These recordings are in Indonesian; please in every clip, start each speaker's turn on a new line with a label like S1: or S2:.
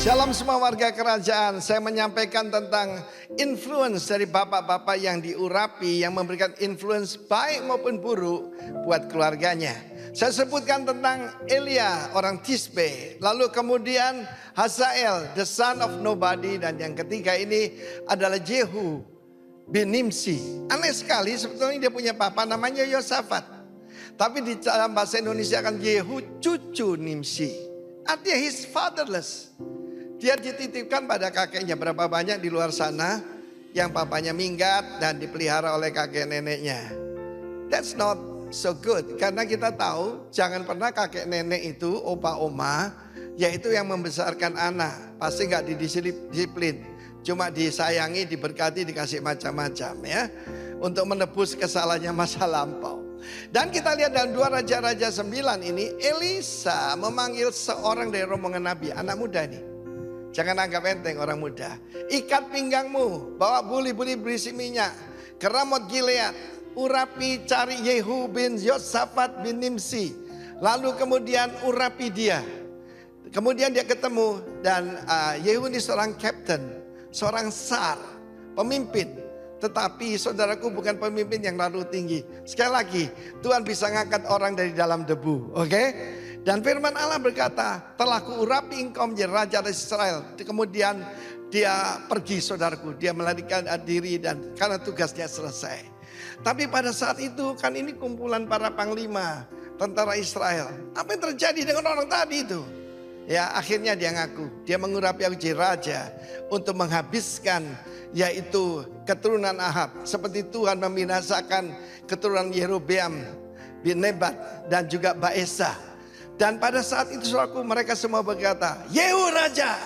S1: Shalom semua warga kerajaan. Saya menyampaikan tentang influence dari bapak-bapak yang diurapi, yang memberikan influence baik maupun buruk buat keluarganya. Saya sebutkan tentang Elia, orang Tisbe. Lalu kemudian Hazael, the son of nobody. Dan yang ketiga ini adalah Jehu bin Nimsi. Aneh sekali, sebetulnya dia punya papa namanya Yosafat. Tapi di dalam bahasa Indonesia kan Yehu cucu Nimsi. Artinya he's fatherless. Dia dititipkan pada kakeknya. Berapa banyak di luar sana yang papanya minggat dan dipelihara oleh kakek neneknya. That's not so good. Karena kita tahu jangan pernah kakek nenek itu, opa oma, yaitu yang membesarkan anak. Pasti gak didisiplin. Cuma disayangi, diberkati, dikasih macam-macam ya. Untuk menebus kesalahannya masa lampau. Dan kita lihat dalam 2 Raja-Raja 9 ini, Elisa memanggil seorang dari rombongan Nabi, anak muda nih. Jangan anggap enteng orang muda. Ikat pinggangmu, bawa buli-buli berisi minyak ke Ramot Gilead, urapi cari Yehu bin Yosafat bin Nimsi. Lalu kemudian urapi dia. Kemudian dia ketemu dan Yehu ini seorang captain, seorang sar, pemimpin. Tetapi saudaraku bukan pemimpin yang lalu tinggi. Sekali lagi, Tuhan bisa ngangkat orang dari dalam debu, oke? Dan firman Allah berkata, telah kuurapi engkau menjadi raja dari Israel. Kemudian dia pergi saudaraku, dia melarikan diri dan karena tugasnya selesai. Tapi pada saat itu kan ini kumpulan para panglima tentara Israel. Apa yang terjadi dengan orang tadi itu? Ya akhirnya dia ngaku, dia mengurapi aku jadi raja untuk menghabiskan yaitu keturunan Ahab. Seperti Tuhan membinasakan keturunan Yerobeam bin Nebat dan juga Baesa. Dan pada saat itu saudaraku mereka semua berkata, Yehu raja.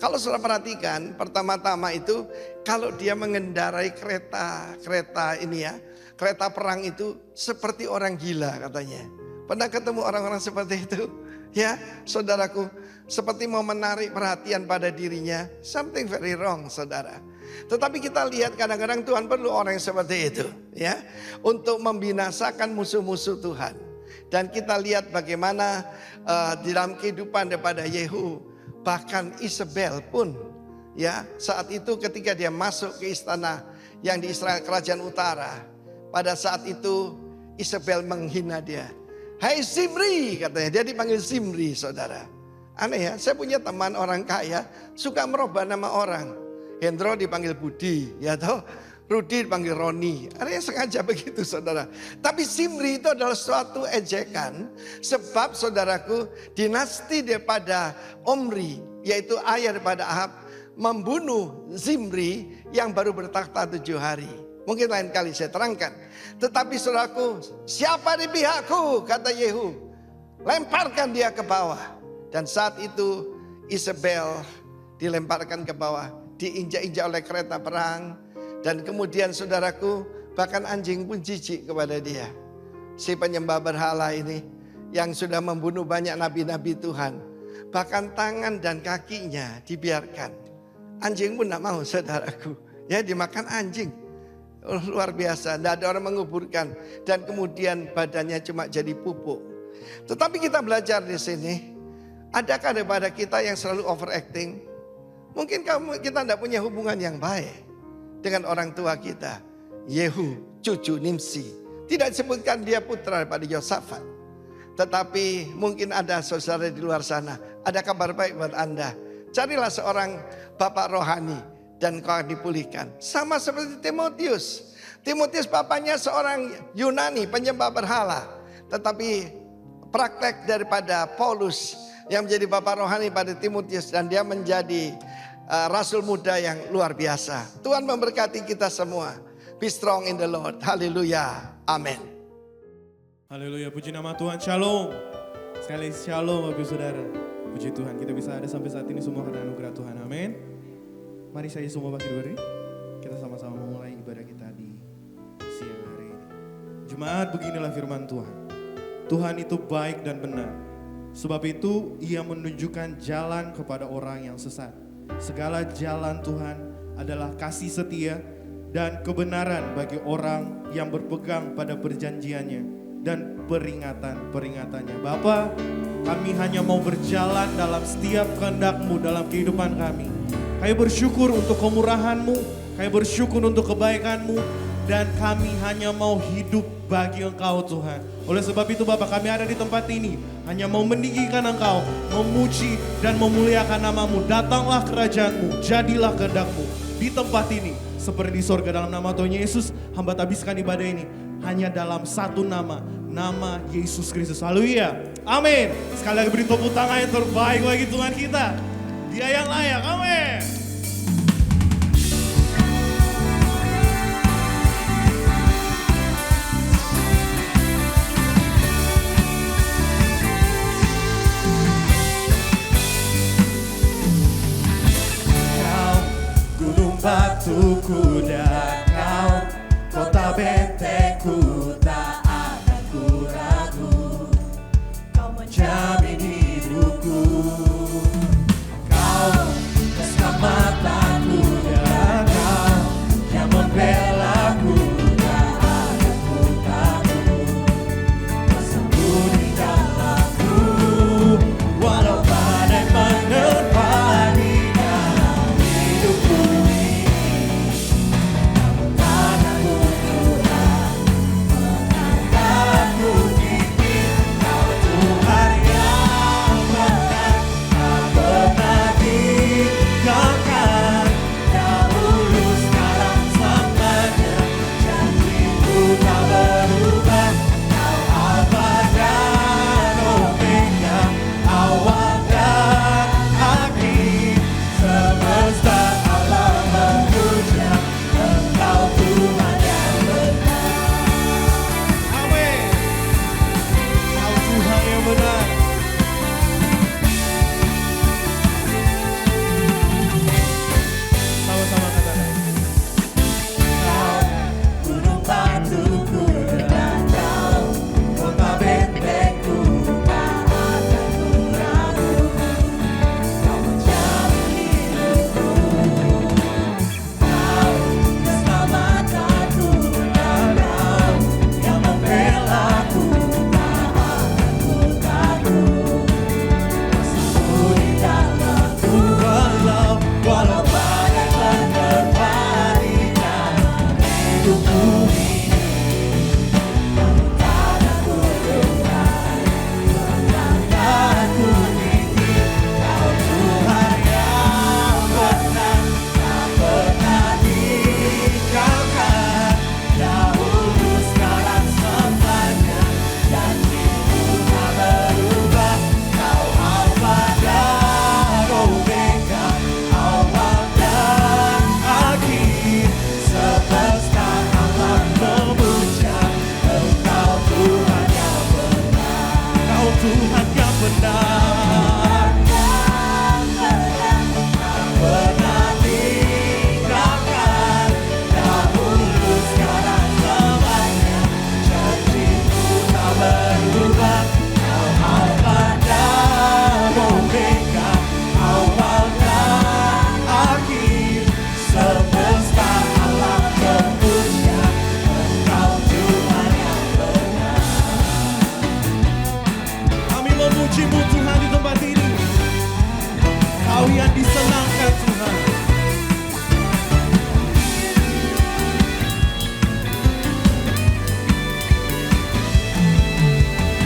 S1: Kalau saudara perhatikan pertama-tama itu kalau dia mengendarai kereta ini ya. Kereta perang itu seperti orang gila katanya. Pernah ketemu orang-orang seperti itu? Ya saudaraku, seperti mau menarik perhatian pada dirinya. Something very wrong saudara. Tetapi kita lihat kadang-kadang Tuhan perlu orang yang seperti itu ya. Untuk membinasakan musuh-musuh Tuhan. Dan kita lihat bagaimana di dalam kehidupan daripada Yehu. Bahkan Isabel pun ya saat itu ketika dia masuk ke istana yang di Israel kerajaan utara. Pada saat itu Isabel menghina dia. Hai Zimri katanya, dia dipanggil Zimri saudara. Aneh ya, saya punya teman orang kaya suka merubah nama orang. Hendro dipanggil Budi ya toh. Rudi dipanggil Roni. Ada yang sengaja begitu saudara. Tapi Zimri itu adalah suatu ejekan. Sebab saudaraku dinasti daripada Omri. Yaitu ayah daripada Ahab. Membunuh Zimri yang baru bertakhta 7 hari. Mungkin lain kali saya terangkan. Tetapi saudaraku, siapa di pihakku kata Yehu. Lemparkan dia ke bawah. Dan saat itu Isabel dilemparkan ke bawah. Diinjak-injak oleh kereta perang. Dan kemudian saudaraku bahkan anjing pun jijik kepada dia. Si penyembah berhala ini yang sudah membunuh banyak nabi-nabi Tuhan. Bahkan tangan dan kakinya dibiarkan. Anjing pun tidak mau saudaraku. Ya dimakan anjing. Luar biasa, tidak ada orang menguburkan. Dan kemudian badannya cuma jadi pupuk. Tetapi kita belajar di sini. Adakah daripada kita yang selalu overacting? Mungkin kita tidak punya hubungan yang baik dengan orang tua kita. Yehu cucu Nimsi. Tidak disebutkan dia putra daripada Yosafat. Tetapi mungkin ada saudara di luar sana. Ada kabar baik buat Anda. Carilah seorang bapak rohani. Dan kau dipulihkan. Sama seperti Timotius. Timotius bapaknya seorang Yunani penyembah berhala. Tetapi praktek daripada Paulus yang menjadi bapak rohani pada Timotius. Dan dia menjadi rasul muda yang luar biasa. Tuhan memberkati kita semua. Be strong in the Lord. Haleluya. Amin.
S2: Haleluya. Puji nama Tuhan. Shalom. Sekali shalom Bapak Saudara. Puji Tuhan. Kita bisa ada sampai saat ini semua karena anugerah Tuhan. Amin. Mari saya semua bagi beri. Kita sama-sama memulai ibadah kita di siang hari ini. Jemaat, beginilah firman Tuhan. Tuhan itu baik dan benar. Sebab itu ia menunjukkan jalan kepada orang yang sesat. Segala jalan Tuhan adalah kasih setia dan kebenaran bagi orang yang berpegang pada perjanjiannya dan peringatan-peringatannya. Bapa, Kami hanya mau berjalan dalam setiap kehendak-Mu dalam kehidupan kami. Kami bersyukur untuk kemurahan-Mu, kami bersyukur untuk kebaikan-Mu, dan kami hanya mau hidup bagi Engkau Tuhan. Oleh sebab itu Bapa, kami ada di tempat ini hanya mau meninggikan Engkau, memuji dan memuliakan nama-Mu. Datanglah kerajaan-Mu, jadilah kehendak-Mu di tempat ini seperti di sorga. Dalam nama Tuhan Yesus, hamba habiskan ibadah ini hanya dalam satu nama, nama Yesus Kristus. Haleluya. Amin. Sekali lagi beri tepuk tangan yang terbaik bagi Tuhan kita. Dia yang layak. Amin. Batuku dan Kau, kota bentekku, tak akan ku ragu. Kau menjamin hidupku, Kau keselamatanku dan Kau yang membelaku, tak akan ku takut. Bersembunyi dalamku, walau badai menerpa di dalam hidupku.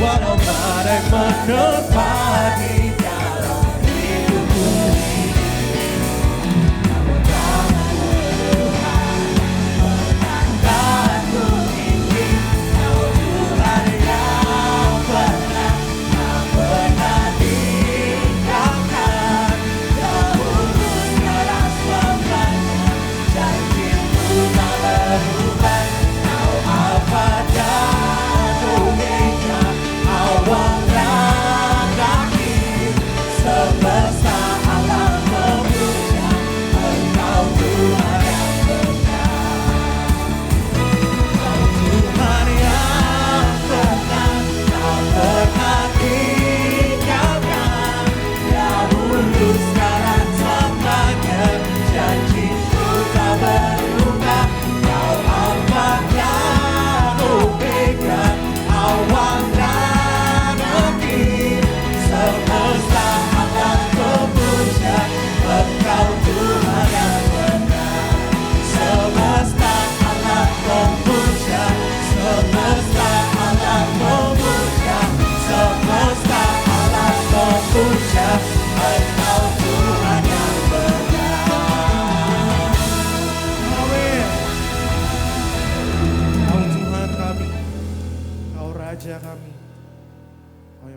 S2: Walau badai menerpa di dalam hidupku, namun tanganku Tuhan menandaku ini. Kau Tuhan yang pernah tinggalkan, dahulu sekarang selamanya, janji-Mu tak berubah. Kau Alfa dan Omega, awal dan akhir,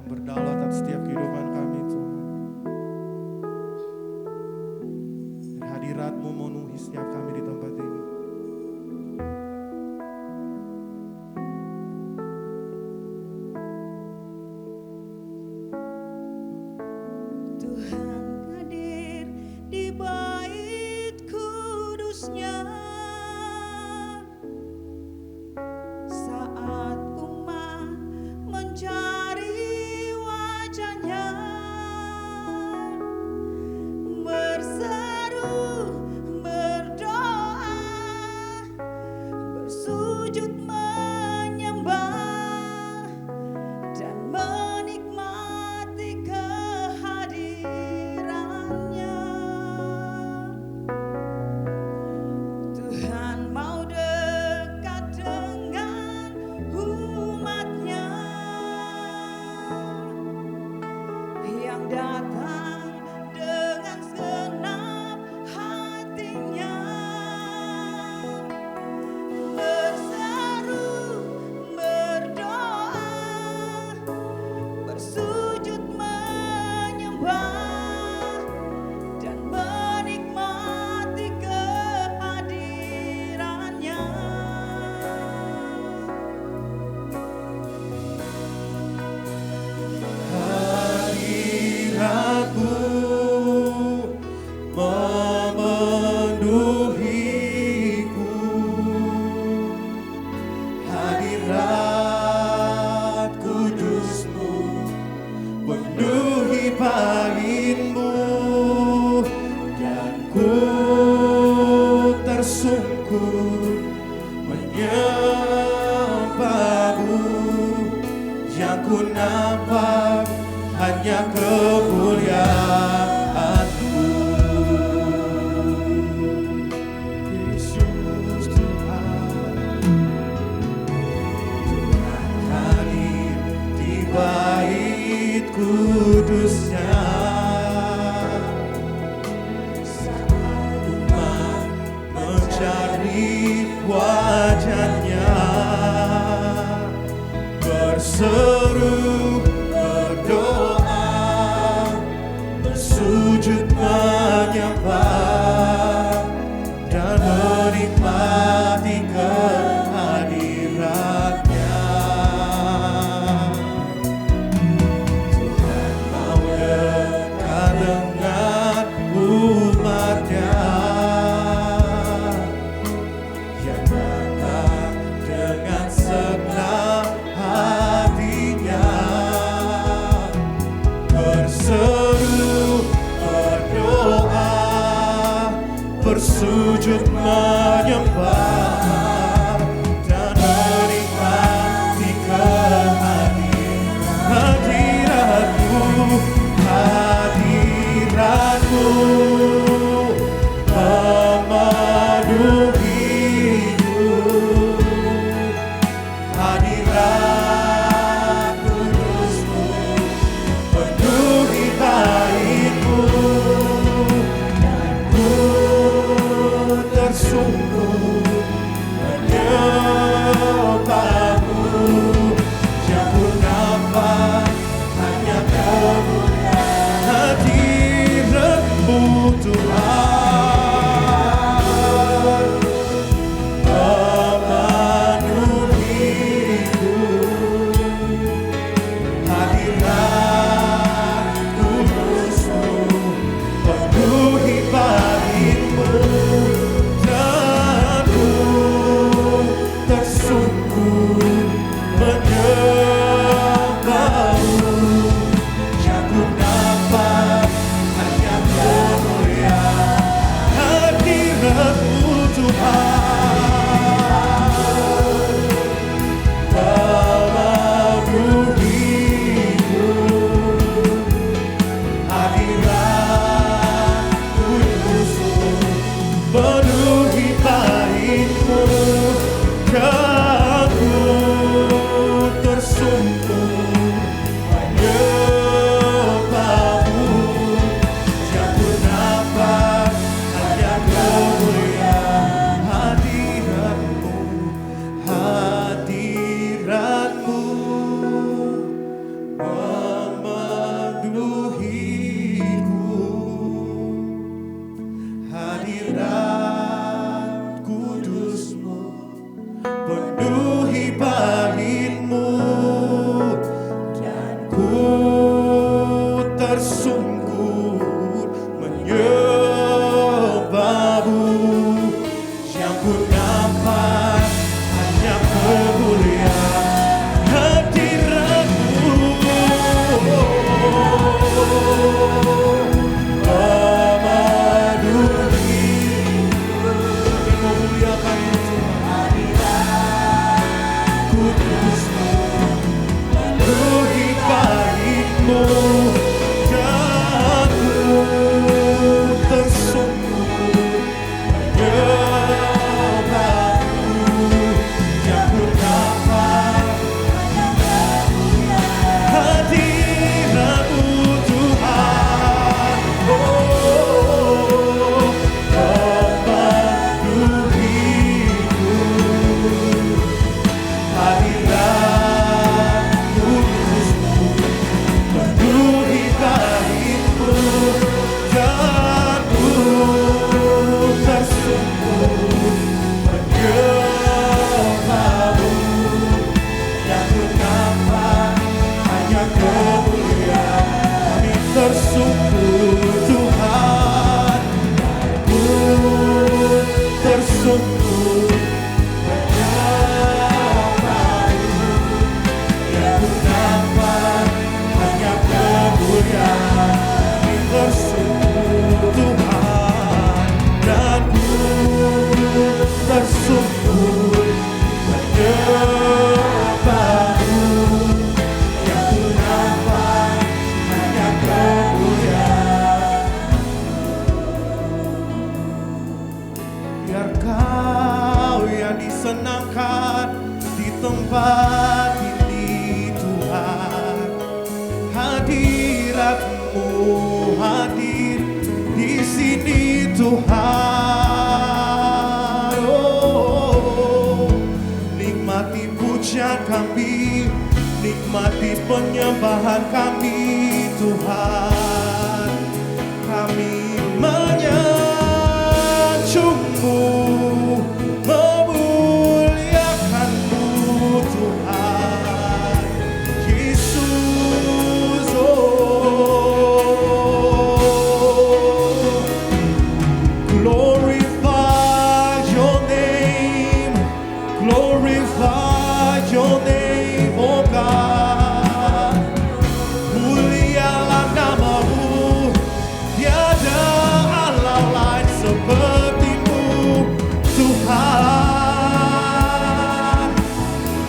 S2: berdaulat atas setiap kehidupan kami Tuhan. Dan hadirat-Mu memenuhi setiap kami di tempat ini.
S3: Tuhan hadir di bait kudus-Nya saat umat mencari wajah-Nya, berseru, berdoa, bersujud menyembah dan menikmati kehadirannya. Tuhan mau dekat dengan umat-Nya yang datang dengan segenap hatinya, berseru, berdoa, bersujud menyembah dan menikmati kehadirannya.
S2: Hadirat-Mu memenuhiku, hadirat kudus-Mu penuhi bait-Mu, dan ku tersungkur menyembah-Mu. Yang ku nampak hanya kemuliaan-Mu. Yesus Tuhan, Tuhan hadir di bait kudus-Nya saat umat mencari wajah-Nya, berseru, berdoa, bersujud menyembah dan menikmati kehadiran-Nya. Tuhan mau dekat dengan umat-Nya yang datang dengan segenap hatinya, dekat di tempat ini Tuhan. Hadirat-Mu hadir di sini Tuhan. Oh, nikmati pujian kami, nikmati penyembahan kami Tuhan. Kami menyanjung-Mu, memuliakan-Mu Tuhan Yesus. Oh, glorify your name, glorify your name, oh God. Mulialah nama-Mu, tiada Allah lain seperti-Mu Tuhan.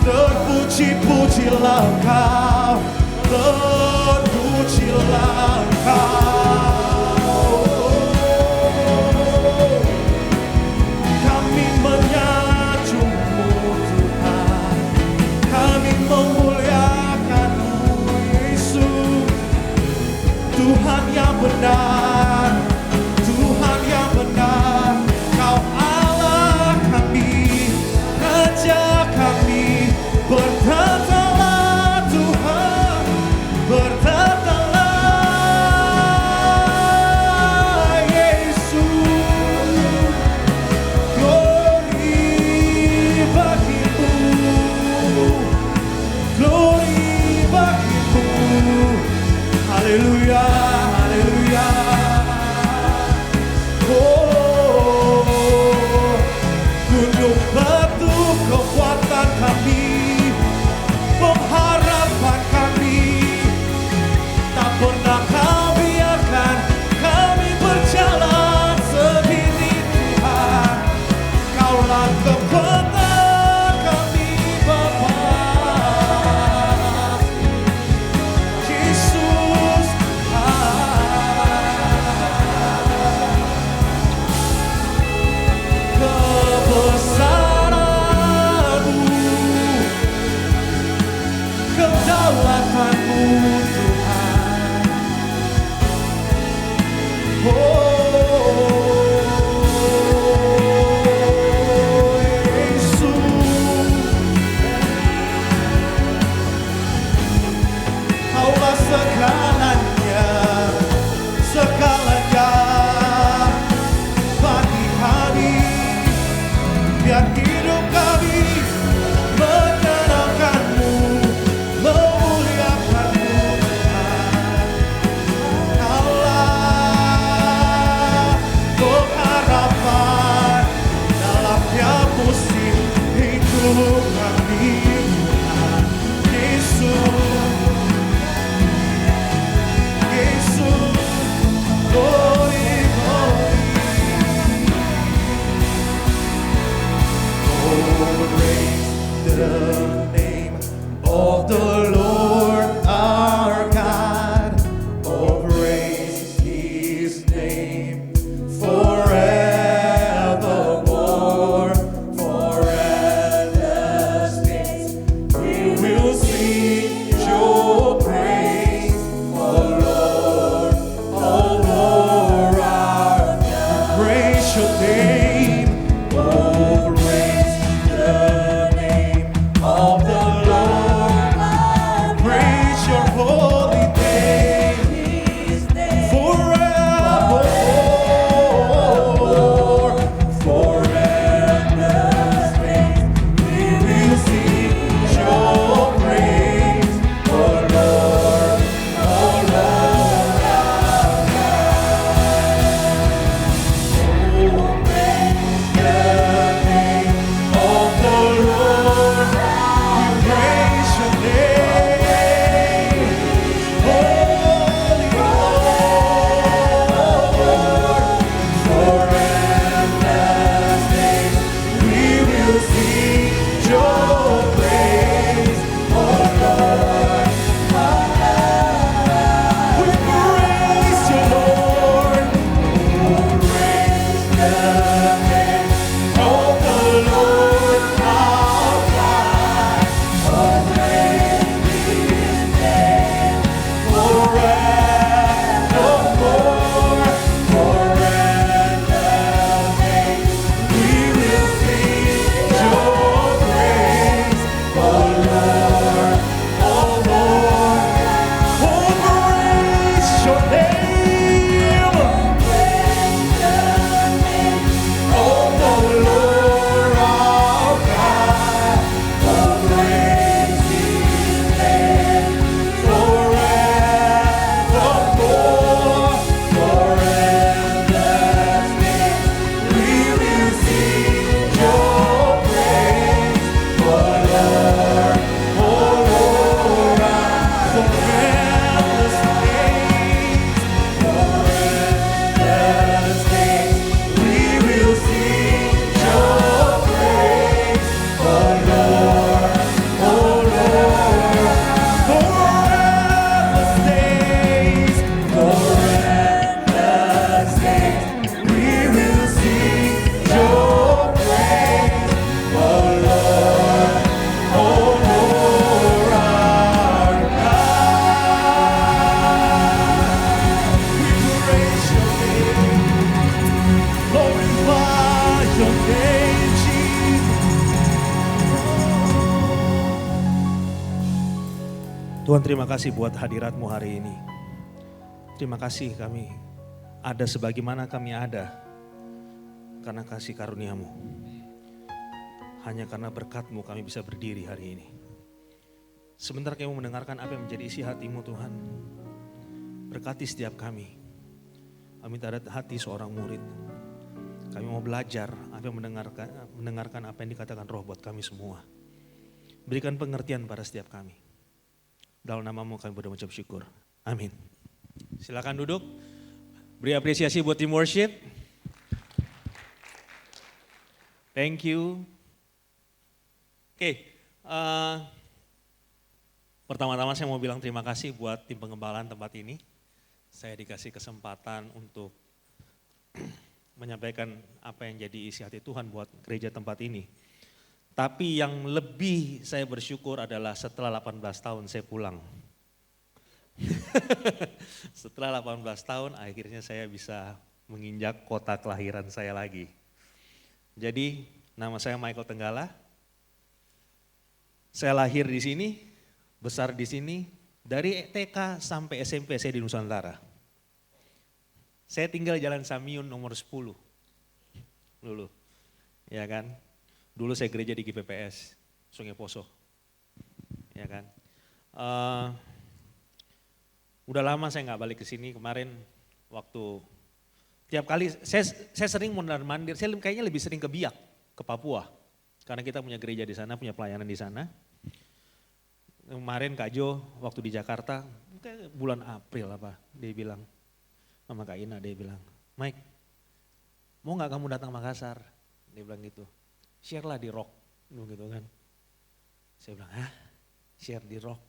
S2: Terpuji-pujilah Engkau, terpujilah Engkau. Kami menyanjung-Mu Tuhan, kami memuliakan-Mu Yesus. Tuhan yang benar, Tuhan yang benar, Kau Allah kami, Raja kami. Bertatalah Tuhan, bertatalah Yesus. Glory bagi-Mu, glory bagi-Mu. Haleluya, haleluya. Oh, gunung batu kekuatan kami, pengharapan kami, tak pernah Kau biarkan kami berjalan sendiri Tuhan. Kaulah kekuatan kami Bapa Yesus. Kebesaran-Mu, kedaulatan-Mu Tuhan. Oh Yesus, Kaulah segalanya, segalanya bagi kami. Biar hidup kami menyenangkan-Mu, memuliakan-Mu Tuhan. Kaulah pengharapan dalam tiap musim hidup kami Tuhan Yesus. Yesus, glory, glory. Oh, praise the name of the Lord our God. Oh, praise His name forevermore. For endless days we will sing your praise, oh Lord, oh Lord our God. Praise your name, oh praise the name of the Lord
S4: Tuhan, terima kasih buat hadirat-Mu hari ini. Terima kasih kami ada sebagaimana kami ada karena kasih karunia-Mu. Hanya karena berkat-Mu kami bisa berdiri hari ini. Sebentar kami mendengarkan apa yang menjadi isi hati-Mu Tuhan. Berkati setiap kami. Kami minta hati seorang murid. Kami mau belajar apa yang mendengarkan apa yang dikatakan Roh buat kami semua. Berikan pengertian pada setiap kami. Dalam nama-Mu kami berdoa mengucap syukur. Amin. Silakan duduk. Beri apresiasi buat tim worship. Thank you. Oke, pertama-tama saya mau bilang terima kasih buat tim pengembalaan tempat ini. Saya dikasih kesempatan untuk menyampaikan apa yang jadi isi hati Tuhan buat gereja tempat ini. Tapi yang lebih saya bersyukur adalah setelah 18 tahun saya pulang. Setelah 18 tahun akhirnya saya bisa menginjak kota kelahiran saya lagi. Jadi nama saya Michael Tenggala. Saya lahir di sini, besar di sini, dari TK sampai SMP saya di Nusantara. Saya tinggal Jalan Samyun nomor 10 dulu, ya kan. Dulu saya gereja di GPPS, Sungai Poso, ya kan. Udah lama saya nggak balik ke sini. Kemarin waktu tiap kali saya sering mondar-mandir, saya kayaknya lebih sering ke Biak, ke Papua, karena kita punya gereja di sana, punya pelayanan di sana. Kemarin Kak Jo waktu di Jakarta, bulan April apa, dia bilang sama Kak Ina, dia bilang, Mike, mau nggak kamu datang Makassar? Dia bilang gitu, share lah di Rock, gitu kan. Saya bilang, hah? Share di Rock,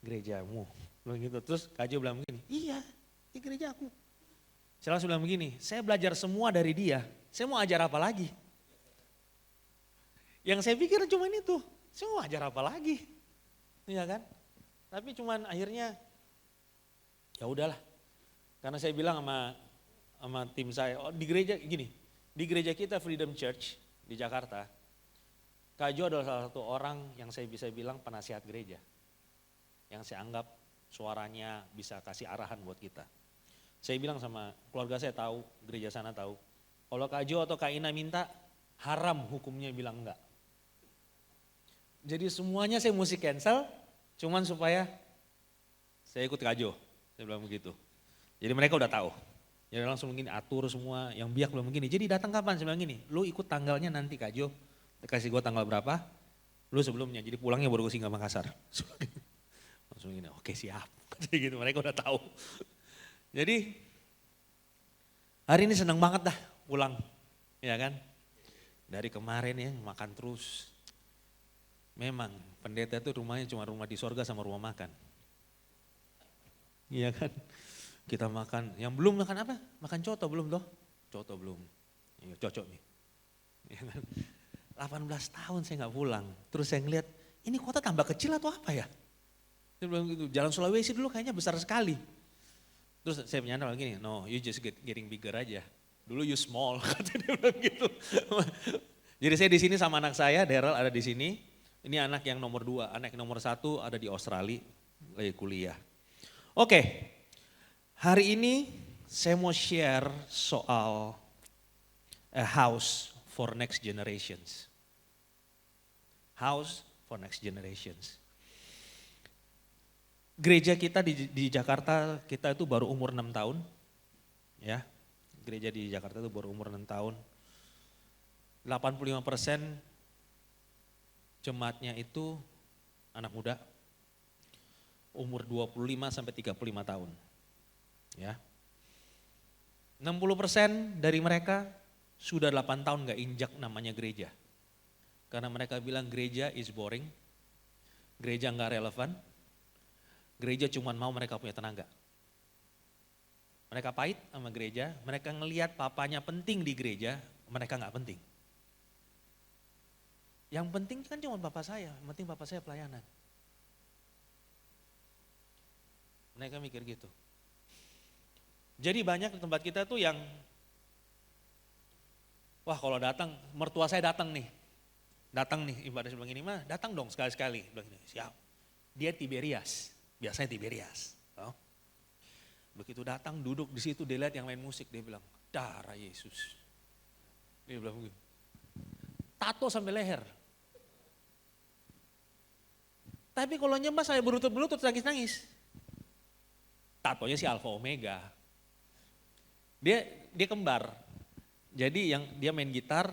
S4: gerejamu? Bilang gitu. Terus Kak Jo bilang begini, iya, di gereja aku. Saya langsung bilang begini, saya belajar semua dari dia, saya mau ajar apa lagi? Yang saya pikir cuma itu, saya mau ajar apa lagi? Iya kan? Tapi cuman akhirnya ya udahlah. Karena saya bilang sama tim saya, oh, di gereja gini, di gereja kita Freedom Church di Jakarta, Kak Jo adalah salah satu orang yang saya bisa bilang penasihat gereja. Yang saya anggap suaranya bisa kasih arahan buat kita. Saya bilang sama keluarga saya tahu, gereja sana tahu. Kalau Kak Jo atau Kak Ina minta, haram hukumnya bilang enggak. Jadi semuanya saya mesti cancel, cuman supaya saya ikut Kak Jo. Saya bilang begitu. Jadi mereka udah tahu. Jadi langsung begini, atur semua, yang Biak bilang begini. Jadi datang kapan? Saya bilang gini, lu ikut tanggalnya nanti Kak Jo. Kasih gue tanggal berapa, lu sebelumnya. Jadi pulangnya baru ke Singa Makassar. Langsung gini, oke siap. Gitu, mereka udah tahu. Jadi hari ini senang banget dah pulang. Ya kan? Dari kemarin ya makan terus. Memang pendeta itu rumahnya cuma rumah di sorga sama rumah makan. Iya kan? Kita makan, yang belum makan apa? Makan coto belum toh? Coto belum. Iya, cocok nih. Ya kan? 18 tahun saya nggak pulang. Terus saya ngeliat, ini kota tambah kecil atau apa ya? Saya bilang gitu, Jalan Sulawesi dulu kayaknya besar sekali. Terus saya menyadar gini, no you just getting bigger aja. Dulu you small, kata dia bilang gitu. Jadi saya di sini sama anak saya, Daryl ada di sini. Ini anak yang nomor 2, anak yang nomor 1 ada di Australia, lagi kuliah. Oke, hari ini saya mau share soal a house for next generations. House for next generations. Gereja kita di Jakarta, kita itu baru umur 6 tahun. Ya, gereja di Jakarta itu baru umur 6 tahun. 85% jemaatnya itu anak muda, umur 25 sampai 35 tahun. Ya. 60% dari mereka sudah 8 tahun gak injak namanya gereja. Karena mereka bilang gereja is boring, gereja gak relevan, gereja cuma mau mereka punya tenaga. Mereka pahit sama gereja, mereka ngelihat papanya penting di gereja, mereka gak penting. Yang penting kan cuma bapak saya, yang penting bapak saya pelayanan. Mereka mikir gitu. Jadi banyak di tempat kita tuh yang, wah kalau datang, mertua saya datang nih ibadah sebelah ini mah datang dong sekali-sekali. Bilang gini, siap. Dia Tiberias, biasanya Tiberias. Oh. Begitu datang duduk di situ dia lihat yang main musik, dia bilang, darah Yesus. Dia bilang begitu. Tato sampai leher. Tapi kalau nyembah saya berlutut-berlutut nangis-nangis. Tatonya si Alfa Omega. Dia kembar. Jadi yang dia main gitar,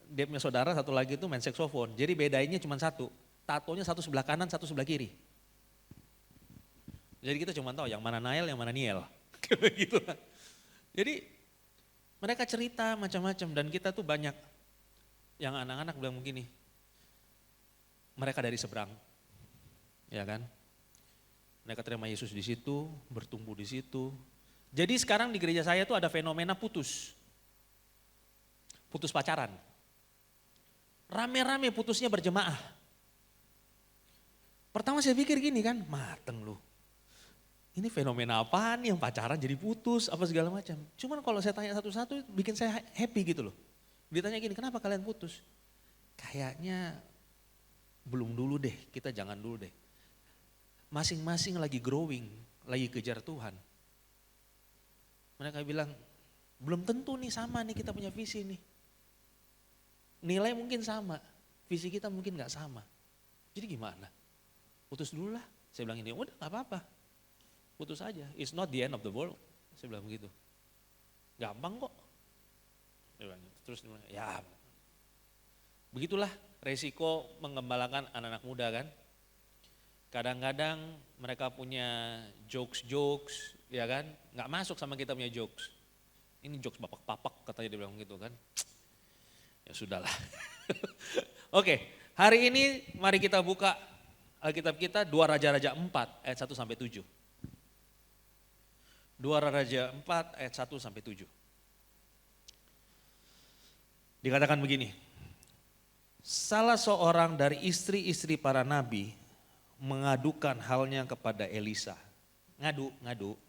S4: dia punya saudara satu lagi itu main saksofon. Jadi bedanya cuma satu. Tatonya satu sebelah kanan, satu sebelah kiri. Jadi kita cuma tahu yang mana Nael, yang mana Niel. Gitu. Jadi mereka cerita macam-macam dan kita tuh banyak yang anak-anak bilang begini. Mereka dari seberang. Ya kan? Mereka terima Yesus di situ, bertumbuh di situ. Jadi sekarang di gereja saya tuh ada fenomena putus. Putus pacaran. Rame-rame putusnya berjemaah. Pertama saya pikir gini kan, mateng lu. Ini fenomena apaan nih yang pacaran jadi putus, apa segala macam. Cuman kalau saya tanya satu-satu bikin saya happy gitu loh. Ditanya gini, kenapa kalian putus? Kayaknya belum dulu deh, kita jangan dulu deh. Masing-masing lagi growing, lagi kejar Tuhan. Mereka bilang, belum tentu nih sama nih kita punya visi nih. Nilai mungkin sama, visi kita mungkin gak sama. Jadi gimana? Putus dulu lah. Saya bilang ini, udah gak apa-apa. Putus aja, it's not the end of the world. Saya bilang begitu. Gampang kok. Dia bilang, terus dia bilang, ya begitulah resiko mengembalakan anak-anak muda kan. Kadang-kadang mereka punya jokes-jokes, ya kan, nggak masuk sama kita punya jokes. Ini jokes bapak-bapak katanya dia bilang gitu kan. Ya sudahlah. Oke, hari ini mari kita buka Alkitab kita 2 Raja-Raja 4 ayat 1 sampai 7. 2 Raja 4 ayat 1 sampai 7. Dikatakan begini. Salah seorang dari istri-istri para nabi mengadukan halnya kepada Elisa. Ngadu.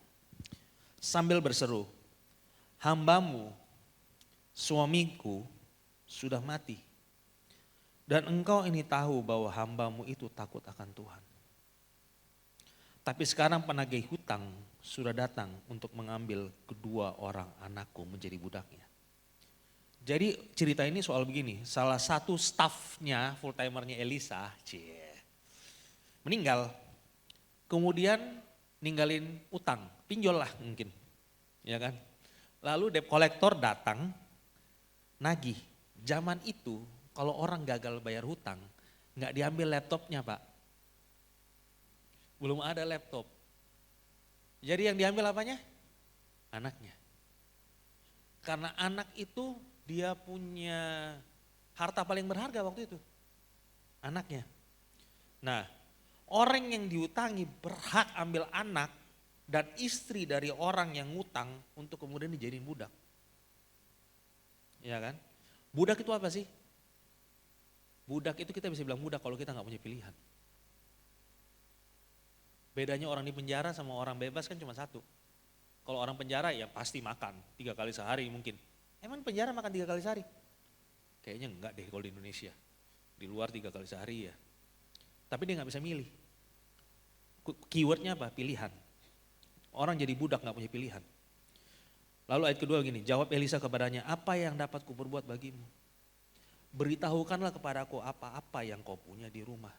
S4: Sambil berseru, hambamu, suamiku sudah mati. Dan engkau ini tahu bahwa hambamu itu takut akan Tuhan. Tapi sekarang penagih hutang sudah datang untuk mengambil kedua orang anakku menjadi budaknya. Jadi cerita ini soal begini, salah satu stafnya full timernya Elisa, meninggal, kemudian ninggalin utang, pinjol lah mungkin, ya kan. Lalu debt collector datang, nagih. Zaman itu kalau orang gagal bayar hutang, nggak diambil laptopnya pak. Belum ada laptop. Jadi yang diambil apanya? Anaknya. Karena anak itu dia punya harta paling berharga waktu itu. Anaknya. Nah, orang yang diutangi berhak ambil anak dan istri dari orang yang ngutang untuk kemudian dijadiin budak. Ya kan? Budak itu apa sih? Budak itu kita bisa bilang budak kalau kita nggak punya pilihan. Bedanya orang di penjara sama orang bebas kan cuma satu. Kalau orang penjara ya pasti makan 3 kali sehari mungkin. Emang penjara makan 3 kali sehari? Kayaknya enggak deh kalau di Indonesia. Di luar 3 kali sehari ya. Tapi dia nggak bisa milih. Keywordnya apa? Pilihan. Orang jadi budak nggak punya pilihan. Lalu ayat kedua gini, jawab Elisa kepadanya, apa yang dapat kuperbuat bagimu? Beritahukanlah kepadaku apa-apa yang kau punya di rumah.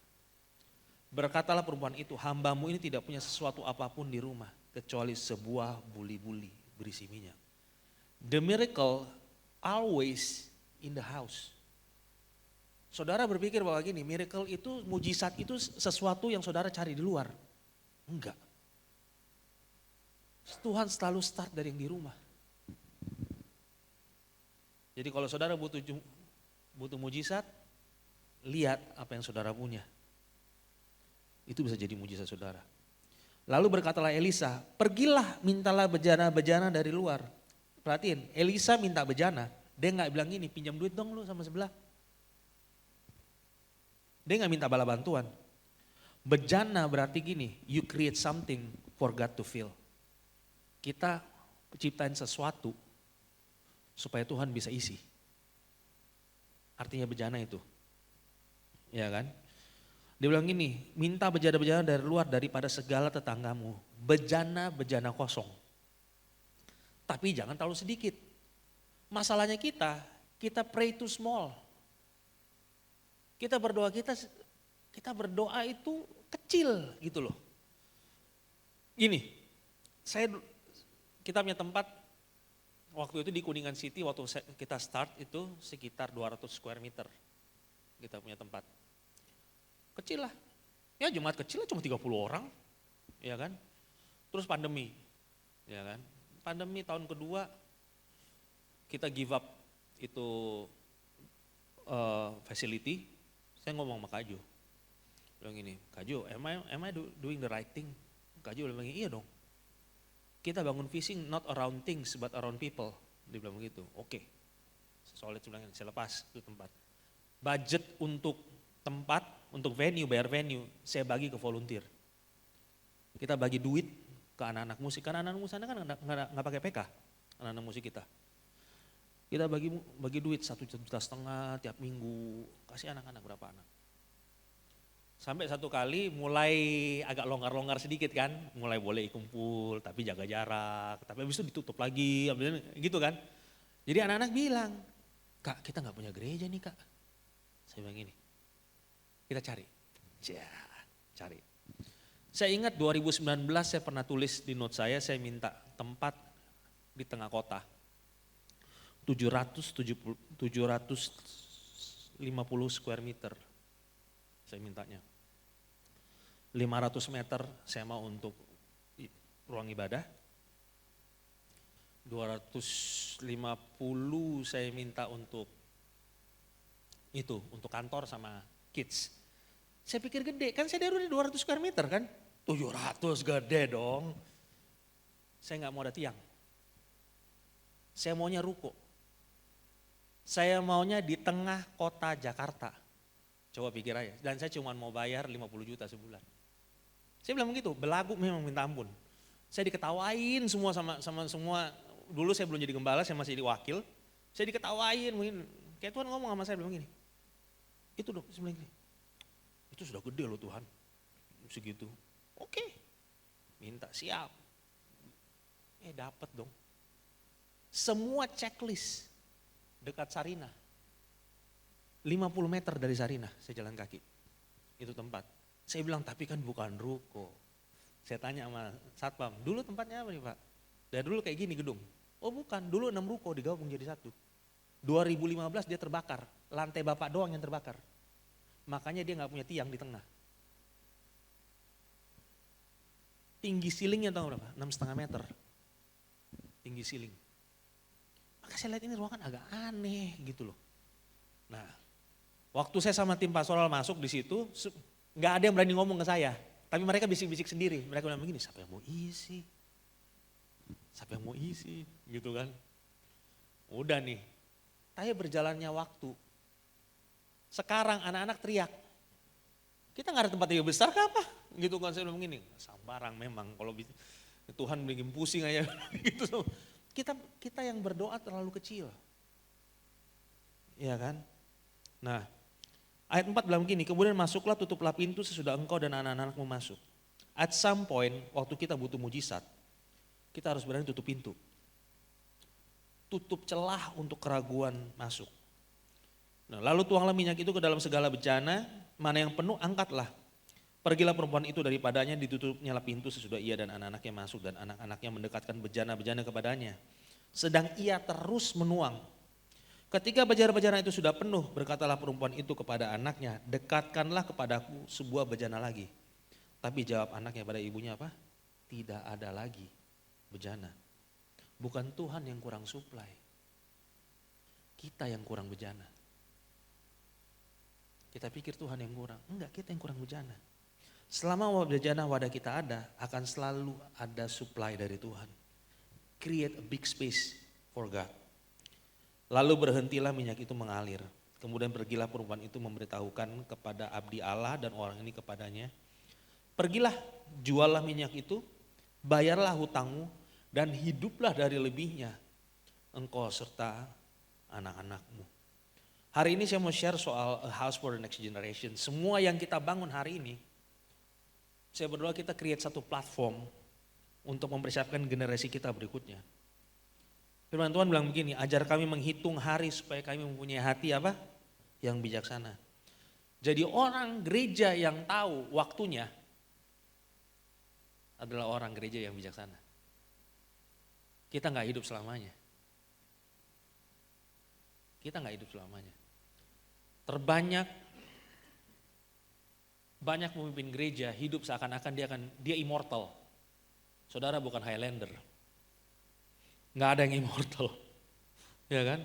S4: Berkatalah perempuan itu, hambamu ini tidak punya sesuatu apapun di rumah, kecuali sebuah buli-buli berisi minyak. The miracle always in the house. Saudara berpikir bahwa gini, miracle itu, mujizat itu sesuatu yang saudara cari di luar. Enggak. Tuhan selalu start dari yang di rumah. Jadi kalau saudara butuh mujizat, lihat apa yang saudara punya. Itu bisa jadi mujizat saudara. Lalu berkatalah Elisa, pergilah mintalah bejana-bejana dari luar. Perhatiin, Elisa minta bejana, dia nggak bilang gini, pinjam duit dong lu sama sebelah. Dia nggak minta bala bantuan. Bejana berarti gini, you create something for God to fill. Kita ciptain sesuatu supaya Tuhan bisa isi. Artinya bejana itu. Ya kan? Dia bilang gini, minta bejana-bejana dari luar daripada segala tetanggamu. Bejana-bejana kosong. Tapi jangan terlalu sedikit. Masalahnya kita pray too small. Kita berdoa itu kecil gitu loh. Gini, kita punya tempat waktu itu di Kuningan City, waktu kita start itu sekitar 200 square meter. Kita punya tempat. Kecil lah. Ya jemaat kecil lah cuma 30 orang. Ya kan. Terus pandemi. Ya kan. Pandemi tahun kedua kita give up itu facility. Saya ngomong sama Kak Jo. Bilang gini, Kak Jo, am I doing the right thing? Kak Jo bilang iya dong. Kita bangun fishing not around things but around people. Dia bilang begitu. Oke. Solid bilang saya lepas itu tempat. Budget untuk tempat, untuk venue, bayar venue, saya bagi ke volunteer. Kita bagi duit ke anak-anak musik. Karena anak-anak musik kan nggak pakai PK, anak-anak musik kita. Kita bagi duit 1,5 juta tiap minggu, kasih anak-anak berapa anak. Sampai satu kali mulai agak longgar-longgar sedikit kan, mulai boleh kumpul tapi jaga jarak, tapi habis itu ditutup lagi, gitu kan. Jadi anak-anak bilang, Kak kita nggak punya gereja nih Kak. Saya bilang gini, kita cari. Cari. Saya ingat 2019 saya pernah tulis di note saya minta tempat di tengah kota. 750 square meter saya mintanya. 500 meter saya mau untuk ruang ibadah. 250 saya minta untuk itu, untuk kantor sama kids. Saya pikir gede, kan saya dari 200 square meter kan. 700 gede dong. Saya nggak mau ada tiang. Saya maunya ruko. Saya maunya di tengah kota Jakarta. Coba pikir aja. Dan saya cuma mau bayar 50 juta sebulan. Saya bilang begitu, belagu memang minta ampun. Saya diketawain semua sama semua. Dulu saya belum jadi gembala, saya masih jadi wakil. Saya diketawain, mungkin kayak Tuhan ngomong sama saya bilang gini. Itu dong, saya bilang gini. Itu sudah gede loh Tuhan. Segitu. Oke. Minta siap. Dapat dong. Semua checklist dekat Sarina. 50 meter dari Sarina saya jalan kaki. Itu tempat. Saya bilang tapi kan bukan ruko. Saya tanya sama satpam, dulu tempatnya apa nih Pak? Dari dulu kayak gini gedung. Oh bukan, dulu 6 ruko digabung jadi satu. 2015 dia terbakar, lantai bapak doang yang terbakar. Makanya dia gak punya tiang di tengah. Tinggi ceilingnya tahu berapa? 6,5 meter. Tinggi ceiling. Maka saya lihat ini ruangan agak aneh gitu loh. Nah, waktu saya sama tim pastoral masuk di situ, nggak ada yang berani ngomong ke saya. Tapi mereka bisik-bisik sendiri. Mereka bilang begini, siapa yang mau isi? Siapa yang mau isi? Gitu kan. Udah nih, tapi berjalannya waktu. Sekarang anak-anak teriak. Kita nggak ada tempat yang besar kah apa? Gitu kan, saya bilang begini, sambarang memang kalau Tuhan bikin pusing aja. Gitu. Kita yang berdoa terlalu kecil. Iya kan? Nah, ayat 4 bilang begini, kemudian masuklah tutuplah pintu sesudah engkau dan anak-anakmu masuk. At some point, waktu kita butuh mujizat, kita harus berani tutup pintu. Tutup celah untuk keraguan masuk. Nah, lalu tuanglah minyak itu ke dalam segala bejana, mana yang penuh angkatlah. Pergilah perempuan itu daripadanya, ditutupnya pintu sesudah ia dan anak-anaknya masuk dan anak-anaknya mendekatkan bejana-bejana kepadanya. Sedang ia terus menuang. Ketika bejana-bejana itu sudah penuh, berkatalah perempuan itu kepada anaknya, dekatkanlah kepadaku sebuah bejana lagi. Tapi jawab anaknya pada ibunya apa? Tidak ada lagi bejana. Bukan Tuhan yang kurang suplai. Kita yang kurang bejana. Kita pikir Tuhan yang kurang. Enggak, kita yang kurang bejana. Selama bejana wadah kita ada, akan selalu ada supply dari Tuhan. Create a big space for God. Lalu berhentilah minyak itu mengalir. Kemudian pergilah perempuan itu memberitahukan kepada abdi Allah dan orang ini kepadanya. Pergilah, juallah minyak itu, bayarlah hutangmu, dan hiduplah dari lebihnya engkau serta anak-anakmu. Hari ini saya mau share soal a house for the next generation. Semua yang kita bangun hari ini, saya berdoa kita create satu platform untuk mempersiapkan generasi kita berikutnya. Firman Tuhan bilang begini, ajar kami menghitung hari supaya kami mempunyai hati apa? Yang bijaksana. Jadi orang gereja yang tahu waktunya adalah orang gereja yang bijaksana. Kita nggak hidup selamanya. Kita nggak hidup selamanya. Banyak pemimpin gereja hidup seakan-akan dia immortal. Saudara bukan Highlander. Nggak ada yang immortal. Ya kan?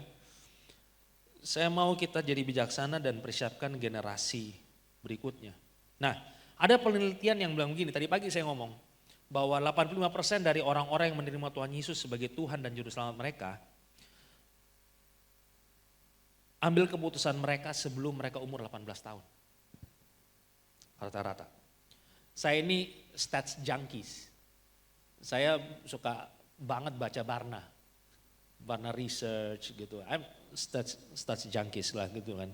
S4: Saya mau kita jadi bijaksana dan persiapkan generasi berikutnya. Nah, ada penelitian yang bilang begini, tadi pagi saya ngomong bahwa 85% dari orang-orang yang menerima Tuhan Yesus sebagai Tuhan dan Juru Selamat mereka ambil keputusan mereka sebelum mereka umur 18 tahun. Rata-rata. Saya ini stats junkies. Saya suka banget baca Barna research gitu. I'm stats junkies lah gitu kan.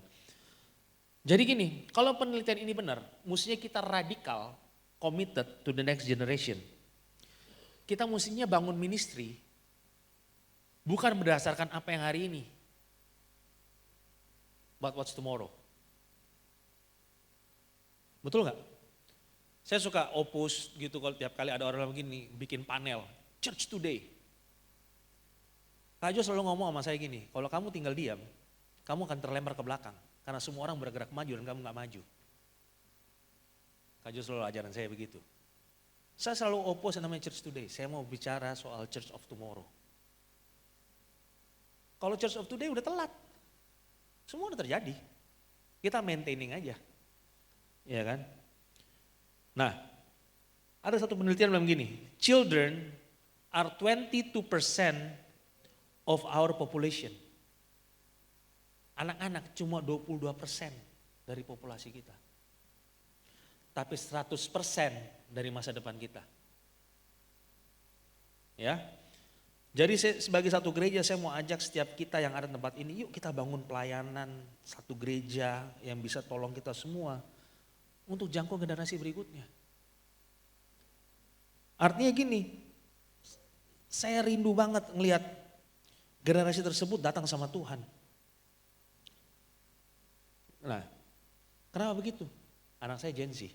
S4: Jadi gini, kalau penelitian ini benar, mestinya kita radikal, committed to the next generation. Kita mestinya bangun ministry bukan berdasarkan apa yang hari ini, but what's tomorrow. Betul nggak? Saya suka opus gitu kalau tiap kali ada orang begini bikin panel, Church Today. Kak Jo selalu ngomong sama saya gini, kalau kamu tinggal diam, kamu akan terlempar ke belakang. Karena semua orang bergerak maju dan kamu nggak maju. Kak Jo selalu ajaran saya begitu. Saya selalu opus yang namanya Church Today. Saya mau bicara soal Church of Tomorrow. Kalau Church of Today udah telat. Semua udah terjadi. Kita maintaining aja. Ya kan? Nah, ada satu penelitian bilang begini, children are 22% of our population. Anak-anak cuma 22% dari populasi kita. Tapi 100% dari masa depan kita. Ya. Jadi sebagai satu gereja saya mau ajak setiap kita yang ada di tempat ini, yuk kita bangun pelayanan satu gereja yang bisa tolong kita semua untuk jangkau generasi berikutnya. Artinya gini, saya rindu banget ngelihat generasi tersebut datang sama Tuhan. Nah, kenapa begitu? Anak saya Gen Z.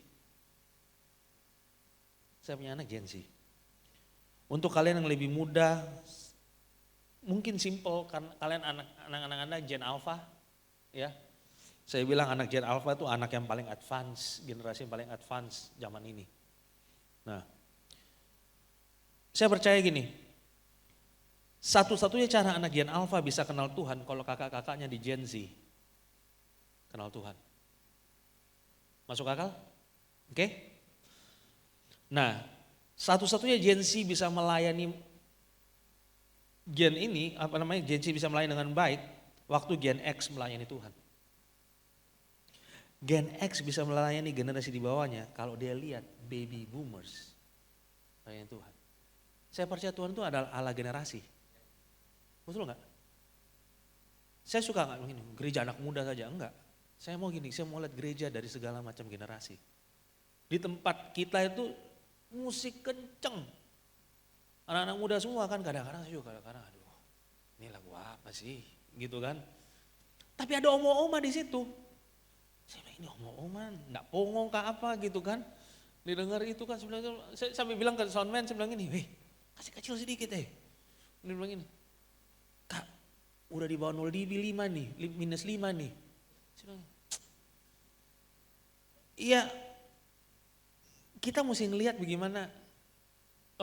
S4: Saya punya anak Gen Z. Untuk kalian yang lebih muda, mungkin simple karena kalian anak-anak Gen Alpha, ya. Saya bilang anak Gen Alpha itu anak yang paling advance, generasi yang paling advance zaman ini. Nah, saya percaya gini, satu-satunya cara anak Gen Alpha bisa kenal Tuhan kalau kakak-kakaknya di Gen Z kenal Tuhan. Masuk akal? Oke? Nah, satu-satunya Gen Z bisa melayani Gen ini, Gen Z bisa melayani dengan baik waktu Gen X melayani Tuhan. Gen X bisa melayani generasi di bawahnya kalau dia lihat baby boomers melayani Tuhan. Saya percaya Tuhan itu adalah Allah generasi. Betul nggak? Saya suka nggak begini, gereja anak muda saja, enggak. Saya mau gini, saya mau lihat gereja dari segala macam generasi. Di tempat kita itu musik kenceng. Anak-anak muda semua kan kadang-kadang aduh ini lagu apa sih gitu kan. Tapi ada oma-oma di situ. Saya bilang ini oma-oma enggak pongong kah apa gitu kan. Didengar itu kan sebenarnya saya sampai bilang ke soundman, saya bilang ini, "Weh, kasih kecil sedikit Dia bilang ini, "Kak, udah di bawah 0 dB 5 nih, minus 5 nih." Saya bilang, iya, kita mesti ngelihat bagaimana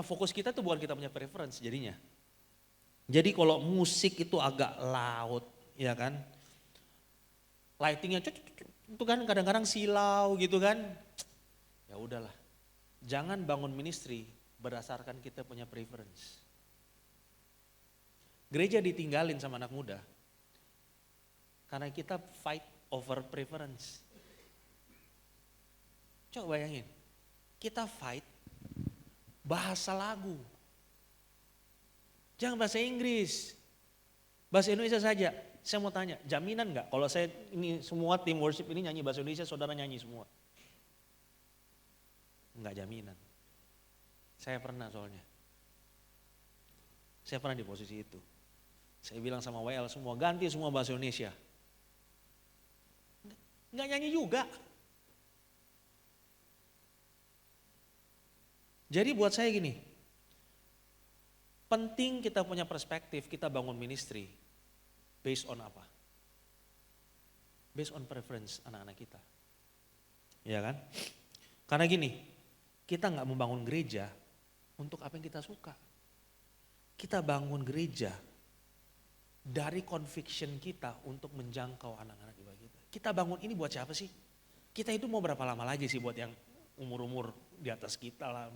S4: fokus kita tuh bukan kita punya preference jadinya. Jadi kalau musik itu agak loud, ya kan, lightingnya itu kan kadang-kadang silau gitu kan, ya udahlah, jangan bangun ministry berdasarkan kita punya preference. Gereja ditinggalin sama anak muda karena kita fight over preference. Coba bayangin, kita fight bahasa lagu. Jangan bahasa Inggris, bahasa Indonesia saja. saya mau tanya, jaminan nggak kalau saya ini semua tim worship ini nyanyi bahasa Indonesia, saudara nyanyi semua? Nggak jaminan. Saya pernah soalnya. Saya pernah di posisi itu. Saya bilang sama WL semua, ganti semua bahasa Indonesia. Nggak nyanyi juga. Jadi buat saya gini, penting kita punya perspektif, kita bangun ministry. Based on apa? Based on preference anak-anak kita. Ya kan? Karena gini, kita nggak membangun gereja untuk apa yang kita suka. Kita bangun gereja dari conviction kita untuk menjangkau anak-anak di bawah kita. Kita bangun ini buat siapa sih? Kita itu mau berapa lama lagi sih buat yang umur-umur di atas kita lah.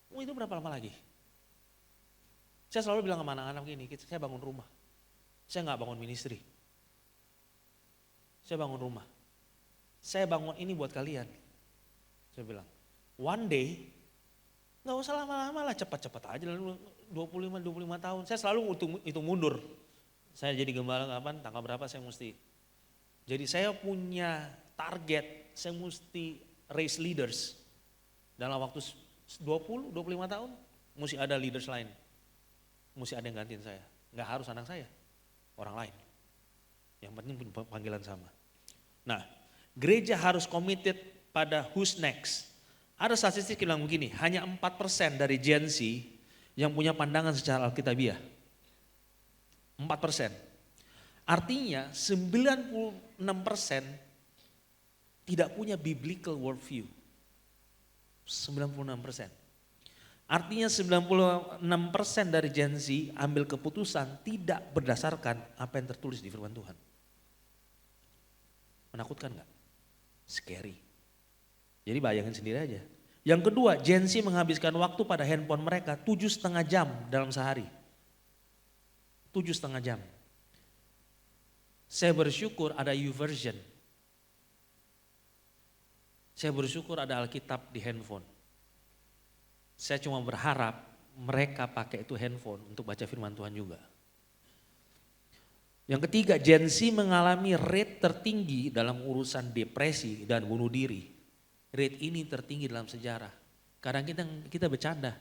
S4: Mau itu berapa lama lagi? Saya selalu bilang sama anak-anak gini, saya bangun rumah. Saya nggak bangun ministry. Saya bangun rumah. Saya bangun ini buat kalian. Saya bilang, one day, nggak usah lama-lama lah, cepat-cepat aja. 25 tahun. Saya selalu hitung mundur. Saya jadi gembala kapan, tanggal berapa saya mesti. Jadi saya punya target, saya mesti raise leaders. Dalam waktu 20-25 tahun, mesti ada leaders lain. Mesti ada yang gantiin saya. Nggak harus anak saya, orang lain. Yang penting punya panggilan sama. Nah, gereja harus committed pada who's next. Ada statistik bilang begini, hanya 4% dari Gen Z yang punya pandangan secara Alkitabiah. 4%. Artinya 96% tidak punya biblical worldview. 96%. Artinya 96% dari Gen Z ambil keputusan tidak berdasarkan apa yang tertulis di firman Tuhan. Menakutkan gak? Scary. Jadi bayangin sendiri aja. Yang kedua, Gen Z menghabiskan waktu pada handphone mereka 7,5 jam dalam sehari. 7,5 jam. Saya bersyukur ada YouVersion. Saya bersyukur ada Alkitab di handphone. Saya cuma berharap mereka pakai itu handphone untuk baca firman Tuhan juga. Yang ketiga, Gen Z mengalami rate tertinggi dalam urusan depresi dan bunuh diri. Rate ini tertinggi dalam sejarah. Kadang kita bercanda,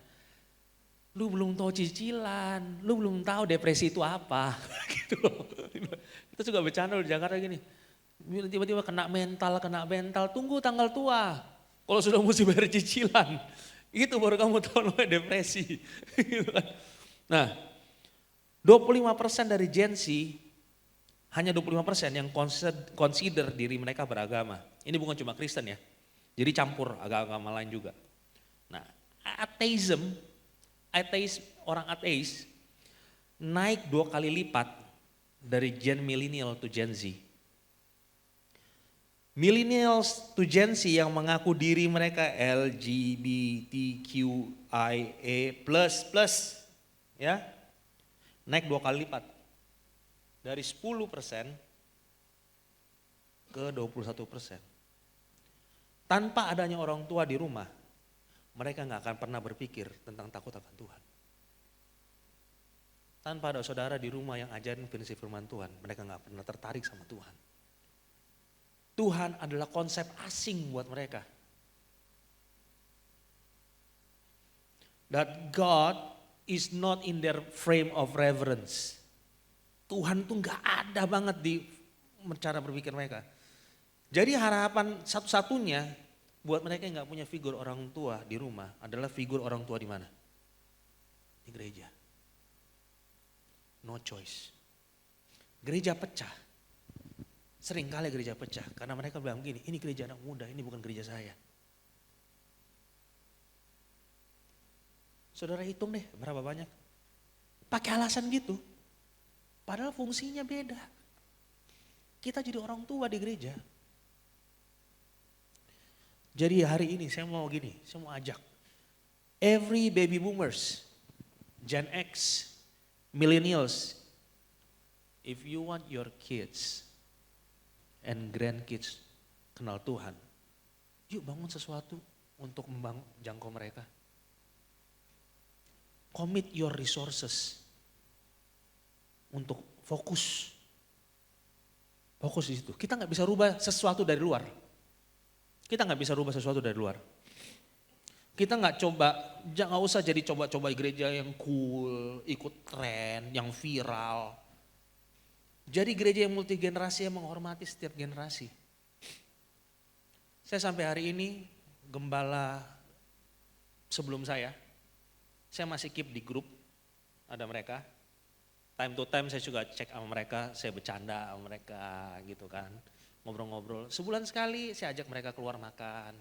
S4: lu belum tahu cicilan, lu belum tahu depresi itu apa. Gitu loh. Kita juga bercanda di Jakarta gini, tiba-tiba kena mental, tunggu tanggal tua. Kalau sudah mesti bayar cicilan, itu baru kamu tahu namanya depresi. Nah, 25% dari Gen Z, hanya 25% yang consider diri mereka beragama. Ini bukan cuma Kristen ya, jadi campur agama lain juga. Nah, orang ateis naik 2 kali lipat dari Gen millennial to Gen Z. Millennials to Gen Z yang mengaku diri mereka LGBTQIA++, ya, naik 2 kali lipat. Dari 10% ke 21%. Tanpa adanya orang tua di rumah, mereka nggak akan pernah berpikir tentang takut akan Tuhan. Tanpa ada saudara di rumah yang ajarin prinsip firman Tuhan, mereka nggak pernah tertarik sama Tuhan. Tuhan adalah konsep asing buat mereka. That God is not in their frame of reverence. Tuhan tuh nggak ada banget di cara berpikir mereka. Jadi harapan satu-satunya buat mereka yang nggak punya figur orang tua di rumah adalah figur orang tua di mana? Di gereja. No choice. Gereja pecah. Sering kali gereja pecah karena mereka bilang begini, ini gereja anak muda, ini bukan gereja saya. Saudara hitung deh berapa banyak. Pakai alasan gitu. Padahal fungsinya beda. Kita jadi orang tua di gereja. Jadi hari ini saya mau ajak. Every baby boomers, Gen X, millennials, if you want your kids and grandkids kenal Tuhan, yuk bangun sesuatu untuk menjangkau mereka. Commit your resources untuk fokus Fokus di situ. Kita nggak bisa rubah sesuatu dari luar. Kita nggak bisa rubah sesuatu dari luar. Kita jangan usah jadi coba-coba gereja yang cool, ikut tren, yang viral. Jadi gereja yang multi generasi yang menghormati setiap generasi. Saya sampai hari ini, gembala sebelum saya masih keep di grup, ada mereka. Time to time saya juga cek sama mereka, saya bercanda sama mereka gitu kan. Ngobrol-ngobrol, sebulan sekali saya ajak mereka keluar makan,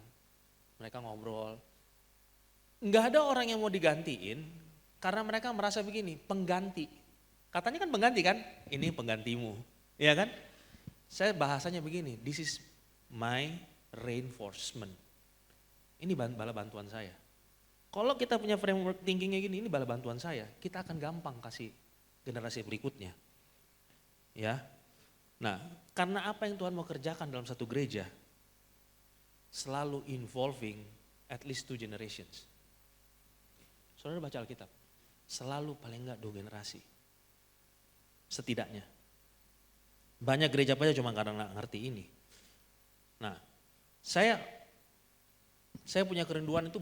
S4: mereka ngobrol. Nggak ada orang yang mau digantiin karena mereka merasa begini, pengganti. Katanya kan pengganti kan, ini penggantimu, ya kan? Saya bahasanya begini, this is my reinforcement. Ini bala bantuan saya. Kalau kita punya framework thinkingnya gini, ini bala bantuan saya, kita akan gampang kasih generasi berikutnya. Ya, nah karena apa yang Tuhan mau kerjakan dalam satu gereja, selalu involving at least 2 generations. Saudara baca Alkitab, selalu paling enggak 2 generasi. Setidaknya. Banyak gereja aja cuma karena nggak ngerti ini. Nah, saya punya kerinduan itu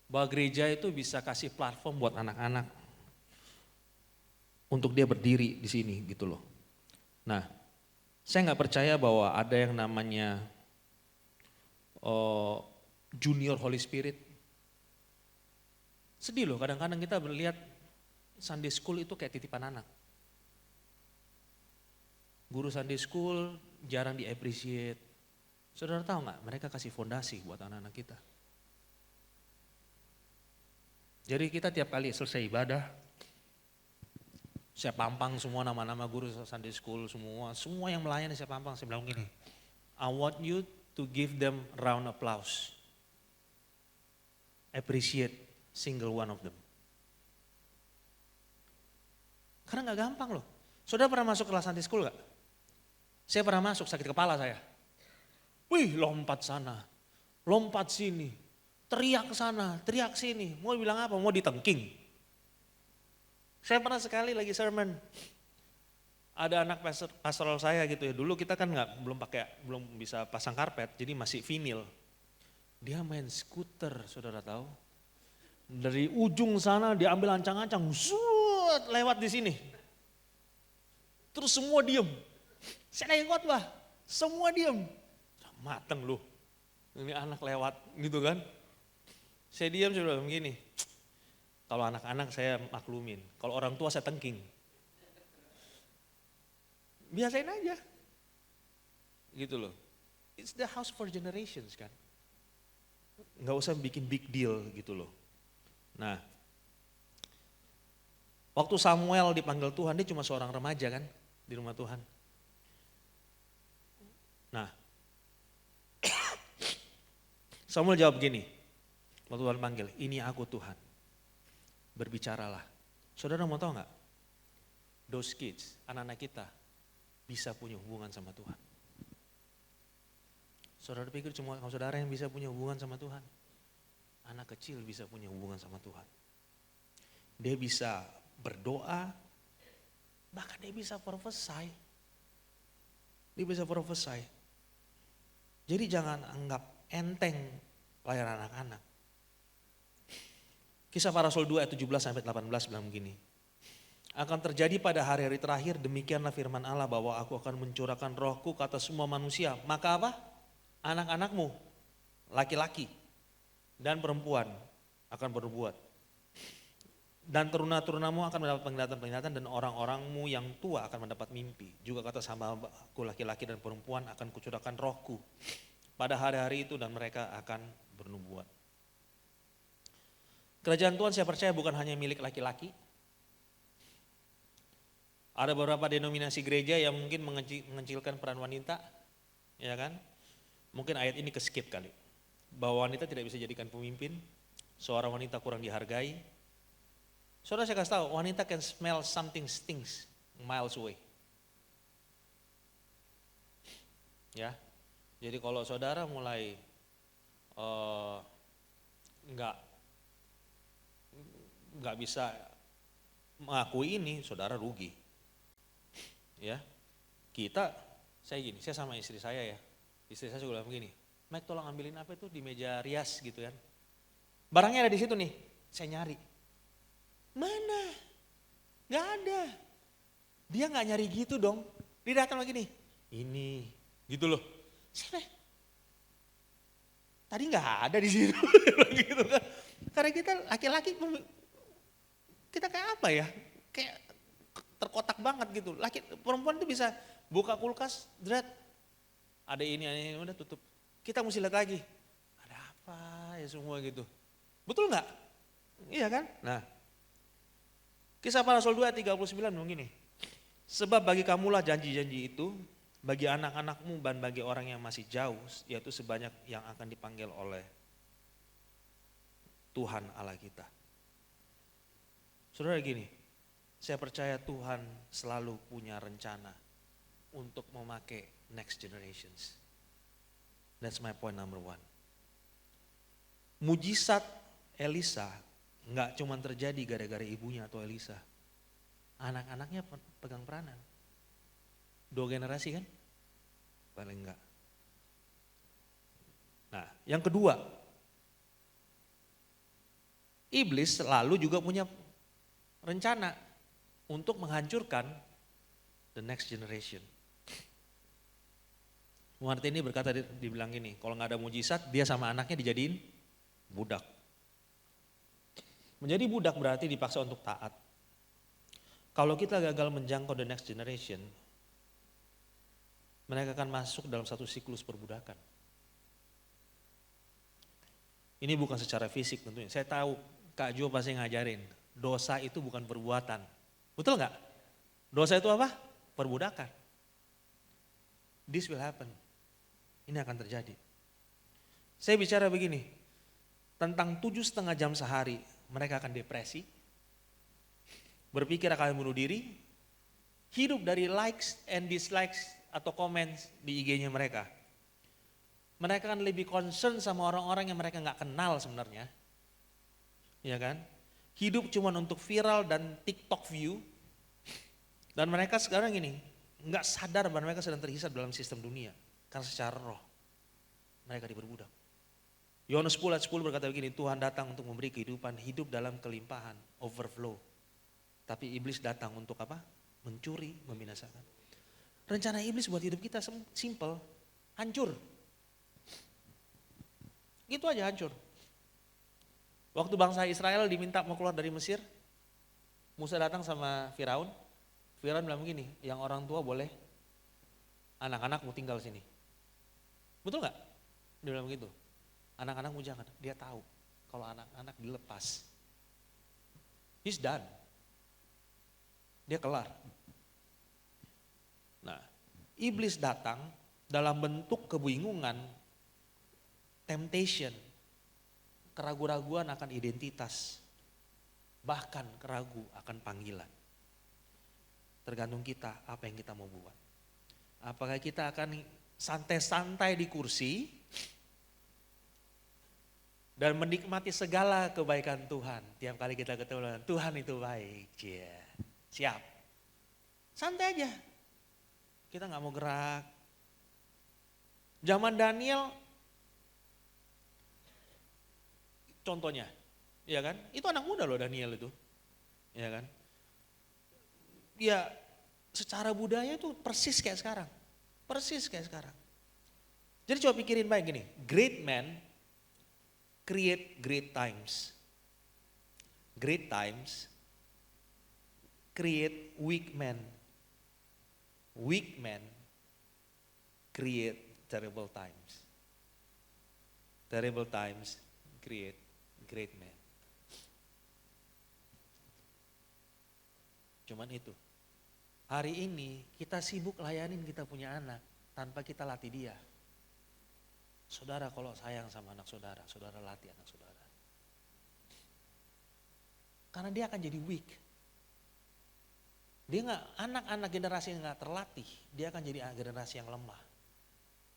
S4: bahwa gereja itu bisa kasih platform buat anak-anak untuk dia berdiri di sini gitu loh. Nah, saya nggak percaya bahwa ada yang namanya junior Holy Spirit. Sedih loh, kadang-kadang kita melihat Sunday School itu kayak titipan anak. Guru Sunday School jarang di-appreciate. Saudara tahu nggak, mereka kasih fondasi buat anak-anak kita. Jadi kita tiap kali selesai ibadah, saya pampang semua nama-nama guru Sunday School, semua yang melayani saya pampang, saya bilang gini, I want you to give them round applause. Appreciate single one of them. Karena gak gampang loh. Saudara pernah masuk kelas Sunday School gak? Saya pernah masuk, sakit kepala saya. Wih, lompat sana, lompat sini, teriak sana, teriak sini. Mau bilang apa? Mau ditengking. Saya pernah sekali lagi sermon. Ada anak pastoral saya gitu ya. Dulu kita kan belum bisa pasang karpet, jadi masih vinil. Dia main skuter, saudara tahu. Dari ujung sana diambil ancang-ancang, lewat di sini. Terus semua diem. Saya lagi khotbah, semua diem. Mateng loh, ini anak lewat gitu kan. Saya diam, saya bilang begini, kalau anak-anak saya maklumin, kalau orang tua saya tengking. Biasain aja. Gitu loh. It's the house for generations kan. Nggak usah bikin big deal gitu loh. Nah, waktu Samuel dipanggil Tuhan, dia cuma seorang remaja kan di rumah Tuhan. Nah, Samuel jawab gini, waktu Tuhan panggil, ini aku Tuhan, berbicaralah. Saudara mau tahu nggak? Those kids, anak-anak kita bisa punya hubungan sama Tuhan. Saudara pikir cuma saudara yang bisa punya hubungan sama Tuhan? Anak kecil bisa punya hubungan sama Tuhan. Dia bisa berdoa, bahkan dia bisa prophesy. Dia bisa prophesy. Jadi jangan anggap enteng pelayanan anak-anak. Kisah para Rasul 2 ayat 17-18 bilang begini. Akan terjadi pada hari-hari terakhir, demikianlah firman Allah bahwa aku akan mencurahkan rohku ke atas semua manusia. Maka apa? Anak-anakmu, laki-laki dan perempuan akan bernubuat. Dan teruna-terunamu akan mendapat penglihatan-penglihatan dan orang-orangmu yang tua akan mendapat mimpi. Juga kata hamba-hambaku laki-laki dan perempuan akan kucurahkan rohku pada hari-hari itu dan mereka akan bernubuat. Kerajaan Tuhan saya percaya bukan hanya milik laki-laki. Ada beberapa denominasi gereja yang mungkin mengecilkan peran wanita, ya kan? Mungkin ayat ini keskip kali. Bahwa wanita tidak bisa jadikan pemimpin, seorang wanita kurang dihargai. Saudara saya kasih tahu, wanita can smell something stinks miles away. Ya, jadi kalau saudara mulai nggak bisa mengakui ini, saudara rugi. Ya, kita Saya sama istri saya ya. Istri saya juga bilang begini, Mike tolong ambilin apa itu di meja rias gitu kan. Barangnya ada di situ nih, saya nyari. Mana? Gak ada. Dia gak nyari gitu dong. Dia datang lagi nih, ini gitu loh. Saya, tadi gak ada di situ. Gitu kan. Karena kita laki-laki, kita kayak apa ya? Kayak terkotak banget gitu. Perempuan tuh bisa buka kulkas, ada ini, udah tutup. Kita mesti lihat lagi, ada apa ya semua gitu. Betul nggak? Iya kan? Nah, Kisah Para Rasul 2 ayat 39 begini. Sebab bagi kamulah janji-janji itu, bagi anak-anakmu dan bagi orang yang masih jauh, yaitu sebanyak yang akan dipanggil oleh Tuhan Allah kita. Saudara gini, saya percaya Tuhan selalu punya rencana untuk memakai next generations. That's my point number one. Mujizat Elisa nggak cuma terjadi gara-gara ibunya atau Elisa. Anak-anaknya pegang peranan. 2 generasi kan? Paling enggak. Nah, yang kedua, iblis selalu juga punya rencana untuk menghancurkan the next generation. Martin ini berkata, dibilang gini, kalau nggak ada mujizat, dia sama anaknya dijadiin budak. Menjadi budak berarti dipaksa untuk taat. Kalau kita gagal menjangkau the next generation, mereka akan masuk dalam satu siklus perbudakan. Ini bukan secara fisik tentunya. Saya tahu Kak Jo pasti ngajarin, dosa itu bukan perbuatan. Betul nggak? Dosa itu apa? Perbudakan. This will happen. Ini akan terjadi. Saya bicara begini, tentang 7,5 jam sehari mereka akan depresi, berpikir akan bunuh diri, hidup dari likes and dislikes atau comments di IG-nya mereka. Mereka akan lebih concern sama orang-orang yang mereka nggak kenal sebenarnya, ya kan? Hidup cuma untuk viral dan TikTok view, dan mereka sekarang ini nggak sadar bahwa mereka sedang terhisap dalam sistem dunia, karena secara roh mereka diperbudak. Yohanes 10 ayat 10 berkata begini, Tuhan datang untuk memberi kehidupan, hidup dalam kelimpahan, overflow. Tapi iblis datang untuk apa? Mencuri, membinasakan. Rencana iblis buat hidup kita simple, hancur. Gitu aja hancur. Waktu bangsa Israel diminta mau keluar dari Mesir, Musa datang sama Firaun. Firaun bilang begini, yang orang tua boleh, anak-anak mau tinggal sini. Betul nggak? Dia bilang begitu. Anak-anak mau jangan, dia tahu kalau anak-anak dilepas, he's done. Dia kelar. Nah, iblis datang dalam bentuk kebingungan, temptation, keraguan-raguan akan identitas, bahkan keragu akan panggilan. Tergantung kita apa yang kita mau buat. Apakah kita akan santai-santai di kursi dan menikmati segala kebaikan Tuhan. Tiap kali kita ketemu Tuhan itu baik, yeah. Siap. Santai aja. Kita gak mau gerak. Zaman Daniel, contohnya, ya kan? Itu anak muda loh Daniel itu, ya kan? Ya, secara budaya itu persis kayak sekarang. Persis kayak sekarang. Jadi coba pikirin baik gini, great men create great times. Great times create weak men. Weak men create terrible times. Terrible times create great men. Cuman itu. Hari ini kita sibuk layanin kita punya anak tanpa kita latih dia. Saudara kalau sayang sama anak saudara, saudara latih anak saudara. Karena dia akan jadi weak. Dia anak-anak generasi yang nggak terlatih, dia akan jadi generasi yang lemah.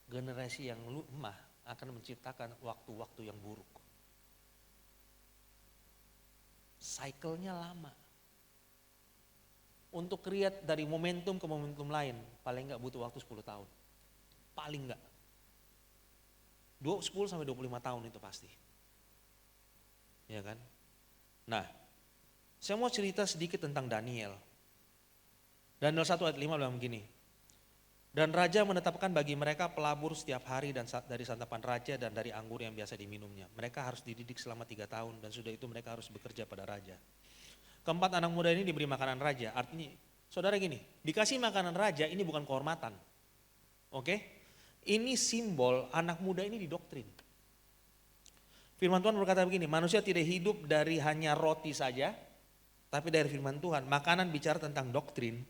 S4: Generasi yang lemah akan menciptakan waktu-waktu yang buruk. Cycle-nya lama. untuk create dari momentum ke momentum lain, paling nggak butuh waktu 10 tahun. Paling nggak. 10 sampai 25 tahun itu pasti. Ya kan? Nah, saya mau cerita sedikit tentang Daniel. Daniel 1 ayat 5 bilang begini. Dan raja menetapkan bagi mereka pelabur setiap hari dan dari santapan raja dan dari anggur yang biasa diminumnya. Mereka harus dididik selama 3 tahun dan sudah itu mereka harus bekerja pada raja. Keempat anak muda ini diberi makanan raja. Artinya, saudara gini, dikasih makanan raja ini bukan kehormatan. Oke? Ini simbol anak muda ini didoktrin. Firman Tuhan berkata begini, manusia tidak hidup dari hanya roti saja, tapi dari firman Tuhan. Makanan bicara tentang doktrin,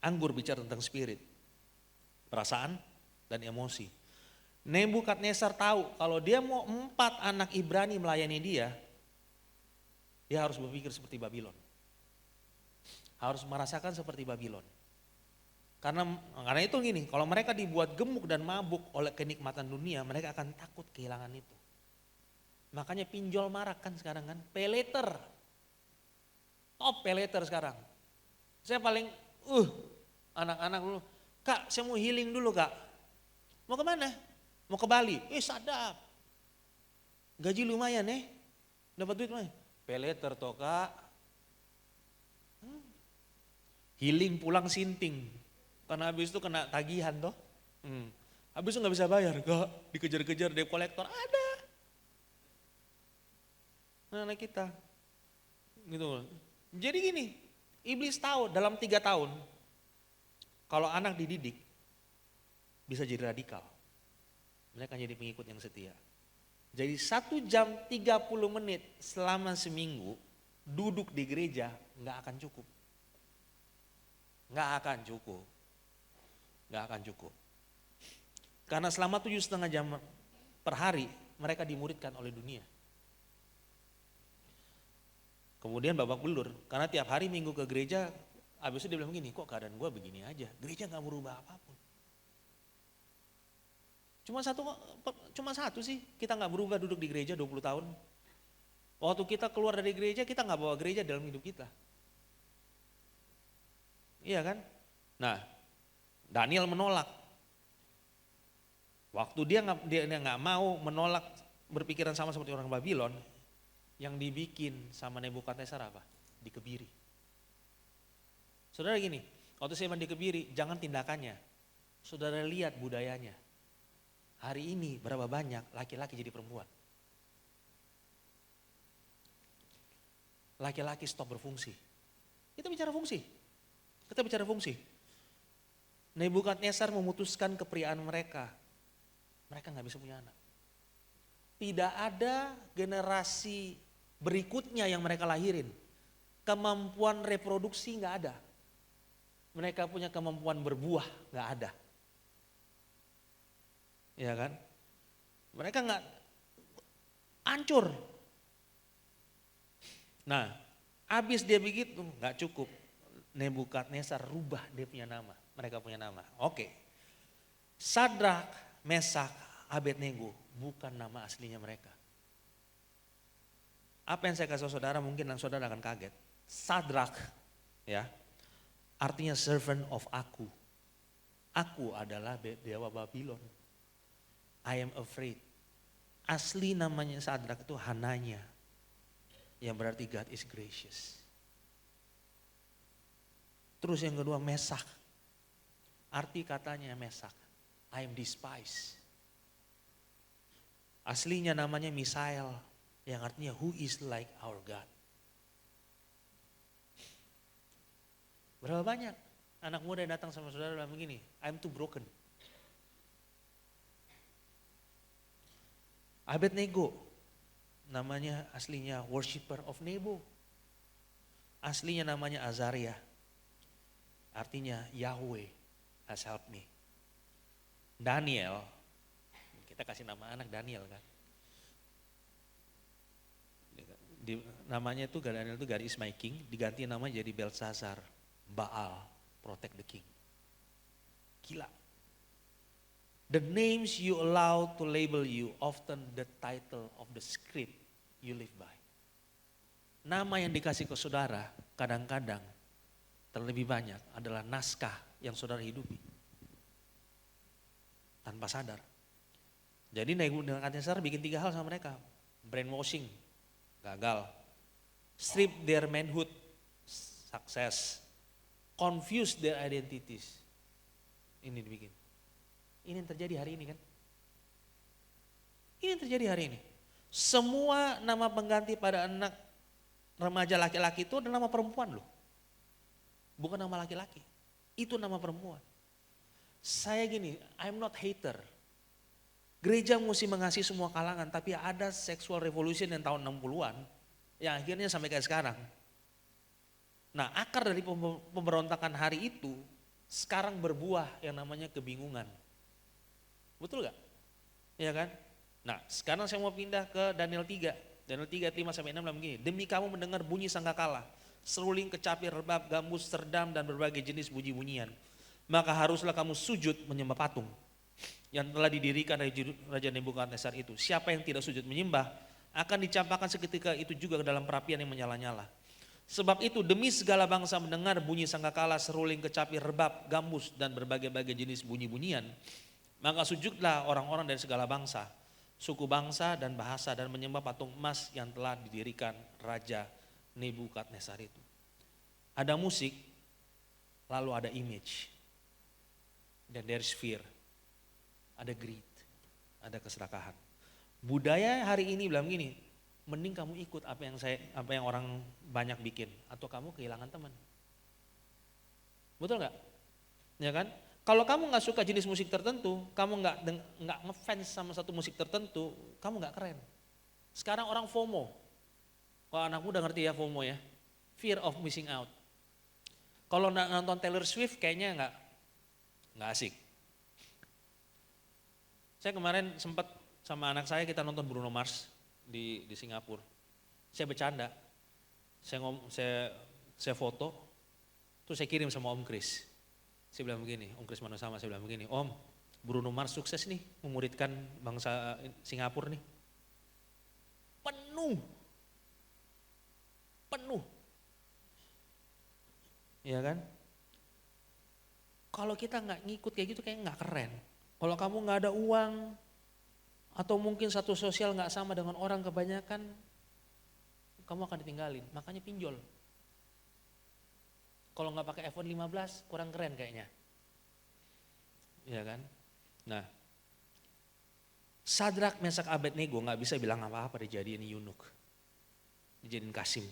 S4: anggur bicara tentang spirit, perasaan dan emosi. Nebukadnezar tahu kalau dia mau 4 anak Ibrani melayani dia harus berpikir seperti Babylon. Harus merasakan seperti Babylon. Karena itu gini, kalau mereka dibuat gemuk dan mabuk oleh kenikmatan dunia, mereka akan takut kehilangan itu. Makanya pinjol marak kan sekarang kan, pay later. Top pay later sekarang. Saya paling, anak-anak dulu, Kak saya mau healing dulu Kak. Mau kemana? Mau ke Bali? Sadap. Gaji lumayan dapat duit lumayan. Pay later toh Kak. Healing pulang sinting. Karena habis itu kena tagihan toh. Habis itu gak bisa bayar Kak. Dikejar-kejar debt collector. Ada. Anak kita. Gitu. Jadi gini. Iblis tahu dalam 3 tahun. Kalau anak dididik. Bisa jadi radikal. Mereka jadi pengikut yang setia. Jadi 1 jam 30 menit selama seminggu. Duduk di gereja gak akan cukup. Gak akan cukup. Gak akan cukup. Karena selama 7,5 jam per hari mereka dimuridkan oleh dunia. Kemudian babak belur, karena tiap hari minggu ke gereja, habis itu dia bilang begini, kok keadaan gue begini aja, gereja gak merubah apapun. Cuma satu sih, kita gak berubah duduk di gereja 20 tahun. Waktu kita keluar dari gereja, kita gak bawa gereja dalam hidup kita. Iya kan? Nah, Daniel menolak. Waktu dia nggak mau menolak berpikiran sama seperti orang Babylon, yang dibikin sama Nebukadnezar apa? Dikebiri. Saudara gini, waktu saya dikebiri, jangan tindakannya. Saudara lihat budayanya. Hari ini berapa banyak laki-laki jadi perempuan. Laki-laki stop berfungsi. Kita bicara fungsi. Nebukadnezar memutuskan kepriaan mereka. Mereka gak bisa punya anak. Tidak ada generasi berikutnya yang mereka lahirin. Kemampuan reproduksi gak ada. Mereka punya kemampuan berbuah gak ada. Ya kan? Mereka gak hancur. Nah, habis dia begitu gak cukup. Nebukadnezar rubah dia punya nama. Mereka punya nama. Oke. Sadrak, Mesak, Abednego bukan nama aslinya mereka. Apa yang saya kasih saudara mungkin saudara akan kaget. Sadrak ya. Artinya servant of Aku. Aku adalah dewa Babylon. I am afraid. Asli namanya Sadrak itu Hananya. Yang berarti God is gracious. Terus yang kedua Mesak. Arti katanya Mesak, I am despised. Aslinya namanya Misael, yang artinya who is like our God. Berapa banyak anak muda yang datang sama saudara bilang begini, I'm too broken. Abednego, namanya aslinya worshipper of Nebo. Aslinya namanya Azaria, artinya Yahweh has helped me. Daniel, kita kasih nama anak Daniel kan. Namanya itu Daniel itu God is my king, diganti nama jadi Belshazzar, Baal, protect the king. Gila. The names you allow to label you often the title of the script you live by. Nama yang dikasih ke saudara kadang-kadang terlebih banyak adalah naskah yang saudara hidupi. Tanpa sadar. Jadi Nebukadnezar bikin 3 hal sama mereka. Brainwashing, gagal. Strip their manhood, sukses. Confuse their identities. Ini dibikin. Ini yang terjadi hari ini kan. Ini yang terjadi hari ini. Semua nama pengganti pada anak remaja laki-laki itu adalah nama perempuan loh. Bukan nama laki-laki. Itu nama perempuan. Saya gini, I'm not hater. Gereja mesti mengasihi semua kalangan, tapi ada sexual revolution yang tahun 60-an yang akhirnya sampai kayak sekarang. Nah, akar dari pemberontakan hari itu sekarang berbuah yang namanya kebingungan. Betul gak? Iya kan? Nah, sekarang saya mau pindah ke Daniel 3. Daniel 3, 5-6 bilang begini. Demi kamu mendengar bunyi sangkakala, seruling, kecapi, rebab, gambus, serdam, dan berbagai jenis bunyi-bunyian. Maka haruslah kamu sujud menyembah patung yang telah didirikan Raja Nebukadnezar itu. Siapa yang tidak sujud menyembah akan dicampakkan seketika itu juga ke dalam perapian yang menyala-nyala. Sebab itu demi segala bangsa mendengar bunyi sangkakala, seruling, kecapi, rebab, gambus, dan berbagai-bagai jenis bunyi-bunyian, maka sujudlah orang-orang dari segala bangsa, suku bangsa dan bahasa, dan menyembah patung emas yang telah didirikan Raja Nebukadnezar itu. Ada musik, lalu ada image, dan there's fear, ada greed, ada keserakahan. Budaya hari ini bilang gini, mending kamu ikut apa yang orang banyak bikin, atau kamu kehilangan teman. Betul nggak? Ya kan? Kalau kamu nggak suka jenis musik tertentu, kamu nggak ngefans sama satu musik tertentu, kamu nggak keren. Sekarang orang FOMO, kalau anak muda ngerti ya FOMO ya, fear of missing out. Kalau nonton Taylor Swift kayaknya nggak asik. Saya kemarin sempat sama anak saya kita nonton Bruno Mars di Singapura. Saya bercanda, saya foto, terus saya kirim sama Om Chris. Saya bilang begini, Om Chris mana sama, saya bilang begini, Om, Bruno Mars sukses nih memuridkan bangsa Singapura nih. Penuh. Ya kan? Kalau kita nggak ngikut kayak gitu kayaknya nggak keren. Kalau kamu nggak ada uang, atau mungkin satu sosial nggak sama dengan orang kebanyakan, kamu akan ditinggalin. Makanya pinjol. Kalau nggak pakai iPhone 15 kurang keren kayaknya. Iya kan? Nah, Sadrak, Mesak, Abednego nggak bisa bilang apa-apa dijadiin Yunuk, dijadiin Kasim.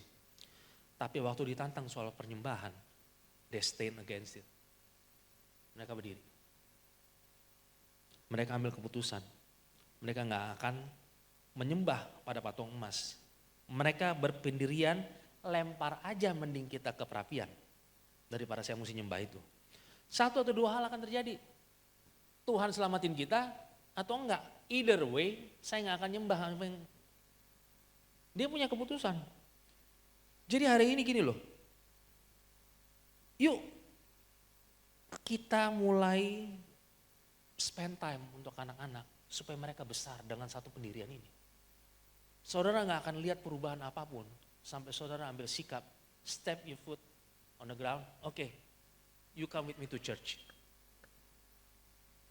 S4: Tapi waktu ditantang soal penyembahan, they stand against it. Mereka berdiri. Mereka ambil keputusan. Mereka nggak akan menyembah pada patung emas. Mereka berpendirian, lempar aja mending kita ke perapian daripada saya mesti nyembah itu. 1 atau 2 hal akan terjadi. Tuhan selamatin kita atau enggak. Either way saya nggak akan nyembah. Dia punya keputusan. Jadi hari ini gini loh. Yuk kita mulai spend time untuk anak-anak supaya mereka besar dengan satu pendirian ini. Saudara nggak akan lihat perubahan apapun sampai saudara ambil sikap, step your foot on the ground, okay, you come with me to church.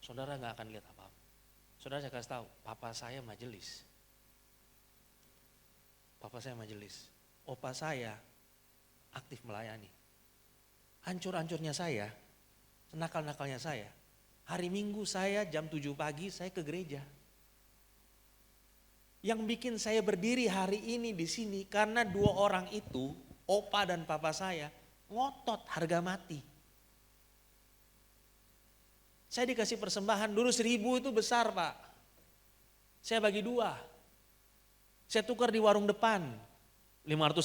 S4: Saudara nggak akan lihat apa-apa. Saudara saya kasih tahu, papa saya majelis. Opa saya aktif melayani. Hancur-hancurnya saya, nakal-nakalnya saya, hari Minggu saya jam 7 pagi saya ke gereja. Yang bikin saya berdiri hari ini di sini karena 2 orang itu, opa dan papa saya, ngotot harga mati. Saya dikasih persembahan dulu 1.000 itu besar Pak. Saya bagi 2. Saya tukar di warung depan. 500